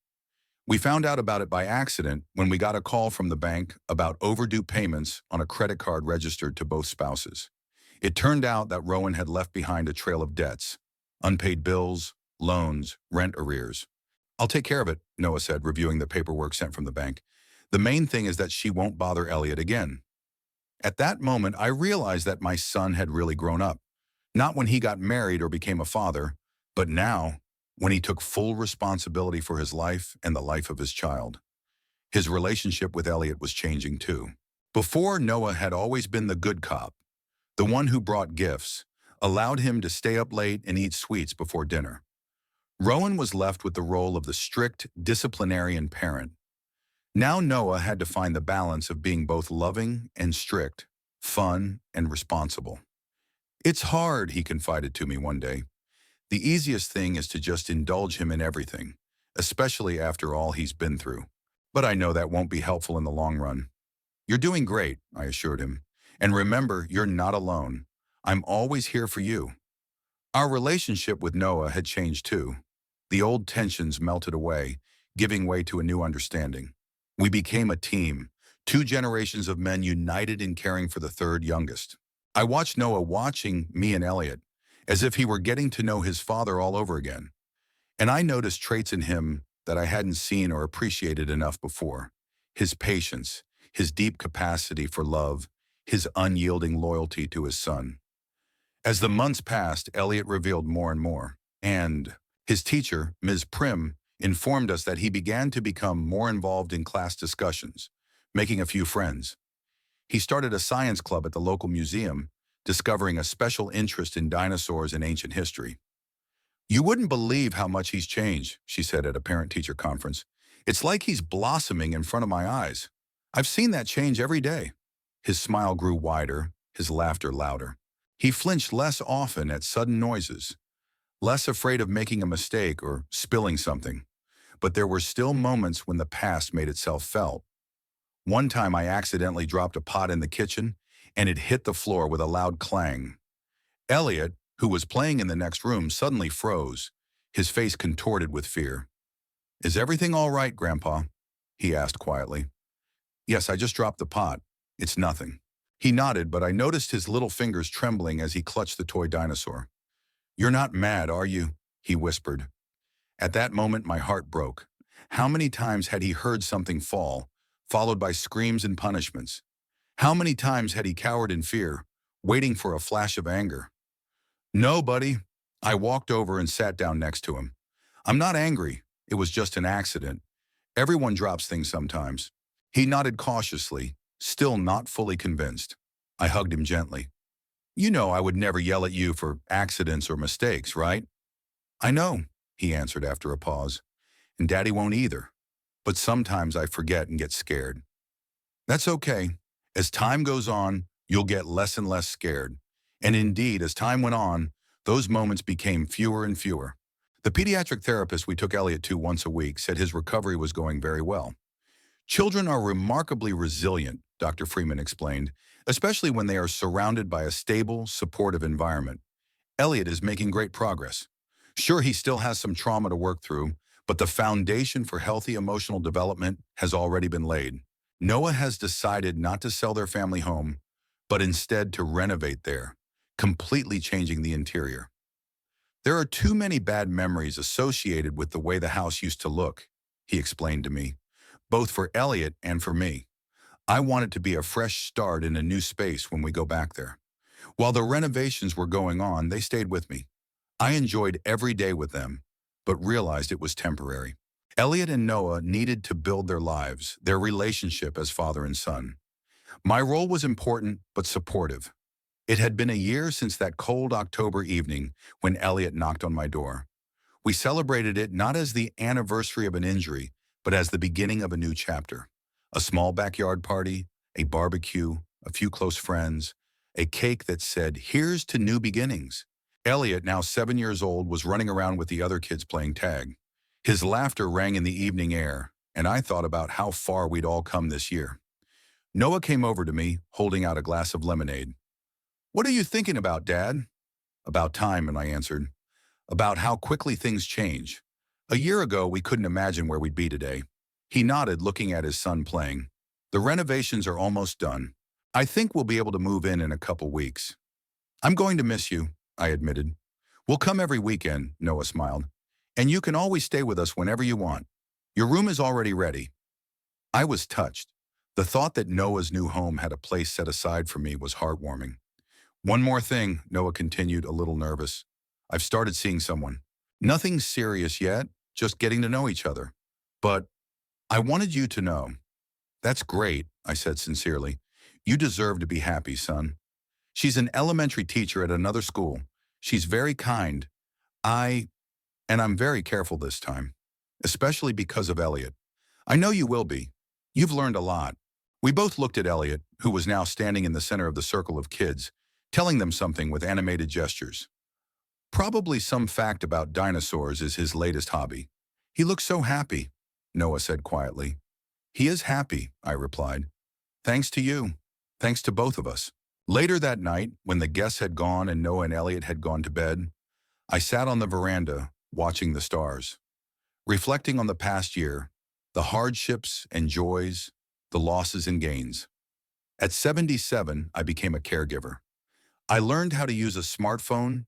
S1: We found out about it by accident when we got a call from the bank about overdue payments on a credit card registered to both spouses. It turned out that Rowan had left behind a trail of debts: unpaid bills, loans, rent arrears. "I'll take care of it," Noah said, reviewing the paperwork sent from the bank. "The main thing is that she won't bother Elliot again." At that moment, I realized that my son had really grown up. Not when he got married or became a father, but now, when he took full responsibility for his life and the life of his child. His relationship with Elliot was changing too. Before, Noah had always been the good cop, the one who brought gifts, allowed him to stay up late and eat sweets before dinner. Rowan was left with the role of the strict disciplinarian parent. Now Noah had to find the balance of being both loving and strict, fun and responsible. "It's hard," he confided to me one day. "The easiest thing is to just indulge him in everything, especially after all he's been through. But I know that won't be helpful in the long run." "You're doing great," I assured him. "And remember, you're not alone. I'm always here for you." Our relationship with Noah had changed too. The old tensions melted away, giving way to a new understanding. We became a team, 2 generations of men united in caring for the third youngest. I watched Noah watching me and Elliot, as if he were getting to know his father all over again. And I noticed traits in him that I hadn't seen or appreciated enough before. His patience, his deep capacity for love, his unyielding loyalty to his son. As the months passed, Elliot revealed more and more. And his teacher, Ms. Prim, informed us that he began to become more involved in class discussions, making a few friends. He started a science club at the local museum, discovering a special interest in dinosaurs and ancient history. "You wouldn't believe how much he's changed," she said at a parent-teacher conference. "It's like he's blossoming in front of my eyes. I've seen that change every day." His smile grew wider, his laughter louder. He flinched less often at sudden noises, less afraid of making a mistake or spilling something. But there were still moments when the past made itself felt. One time I accidentally dropped a pot in the kitchen, and it hit the floor with a loud clang. Elliot, who was playing in the next room, suddenly froze, his face contorted with fear. "Is everything all right, Grandpa?" he asked quietly. "Yes, I just dropped the pot. It's nothing." He nodded, but I noticed his little fingers trembling as he clutched the toy dinosaur. "You're not mad, are you?" he whispered. At that moment, my heart broke. How many times had he heard something fall, followed by screams and punishments? How many times had he cowered in fear, waiting for a flash of anger? "No, buddy." I walked over and sat down next to him. "I'm not angry. It was just an accident. Everyone drops things sometimes." He nodded cautiously, still not fully convinced. I hugged him gently. "You know I would never yell at you for accidents or mistakes, right?" "I know," he answered after a pause. "And Daddy won't either. But sometimes I forget and get scared." "That's okay. As time goes on, you'll get less and less scared." And indeed, as time went on, those moments became fewer and fewer. The pediatric therapist we took Elliot to once a week said his recovery was going very well. "Children are remarkably resilient," Dr. Freeman explained, "especially when they are surrounded by a stable, supportive environment. Elliot is making great progress. Sure, he still has some trauma to work through, but the foundation for healthy emotional development has already been laid." Noah has decided not to sell their family home, but instead to renovate there, completely changing the interior. "There are too many bad memories associated with the way the house used to look," he explained to me, "both for Elliot and for me. I want it to be a fresh start in a new space when we go back there." While the renovations were going on, they stayed with me. I enjoyed every day with them, but realized it was temporary. Elliot and Noah needed to build their lives, their relationship as father and son. My role was important but supportive. It had been a year since that cold October evening when Elliot knocked on my door. We celebrated it not as the anniversary of an injury, but as the beginning of a new chapter. A small backyard party, a barbecue, a few close friends, a cake that said, "Here's to new beginnings." Elliot, now 7 years old, was running around with the other kids playing tag. His laughter rang in the evening air, and I thought about how far we'd all come this year. Noah came over to me, holding out a glass of lemonade. "What are you thinking about, Dad?" "About time," and I answered. "About how quickly things change. A year ago, we couldn't imagine where we'd be today." He nodded, looking at his son playing. "The renovations are almost done. I think we'll be able to move in a couple weeks." "I'm going to miss you," I admitted. "We'll come every weekend," Noah smiled. "And you can always stay with us whenever you want. Your room is already ready." I was touched. The thought that Noah's new home had a place set aside for me was heartwarming. "One more thing," Noah continued, a little nervous. "I've started seeing someone. Nothing serious yet, just getting to know each other. But I wanted you to know." "That's great," I said sincerely. "You deserve to be happy, son. She's an elementary teacher at another school. She's very kind. And I'm very careful this time, especially because of Elliot. I know you will be. You've learned a lot." We both looked at Elliot, who was now standing in the center of the circle of kids, telling them something with animated gestures. "Probably some fact about dinosaurs is his latest hobby. He looks so happy," Noah said quietly. "He is happy," I replied. "Thanks to you. Thanks to both of us." Later that night, when the guests had gone and Noah and Elliot had gone to bed, I sat on the veranda, watching the stars, reflecting on the past year, the hardships and joys, the losses and gains. At 77, I became a caregiver. I learned how to use a smartphone,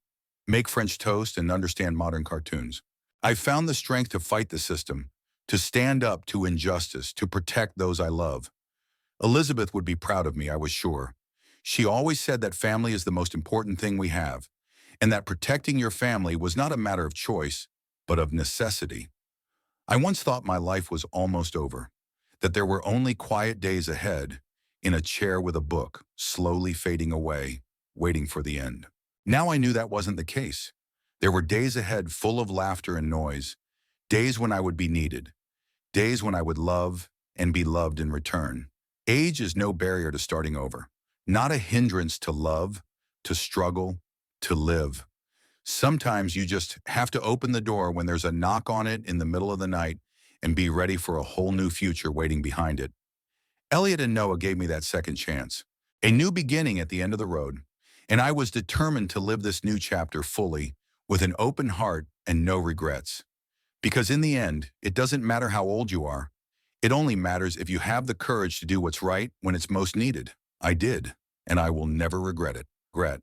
S1: make French toast, and understand modern cartoons. I found the strength to fight the system, to stand up to injustice, to protect those I love. Elizabeth would be proud of me, I was sure. She always said that family is the most important thing we have, and that protecting your family was not a matter of choice, but of necessity. I once thought my life was almost over, that there were only quiet days ahead, in a chair with a book, slowly fading away, waiting for the end. Now I knew that wasn't the case. There were days ahead full of laughter and noise, days when I would be needed, days when I would love and be loved in return. Age is no barrier to starting over, not a hindrance to love, to struggle, to live. Sometimes you just have to open the door when there's a knock on it in the middle of the night and be ready for a whole new future waiting behind it. Elliot and Noah gave me that second chance, a new beginning at the end of the road, and I was determined to live this new chapter fully, with an open heart and no regrets. Because in the end, it doesn't matter how old you are. It only matters if you have the courage to do what's right when it's most needed. I did, and I will never regret it. Regret.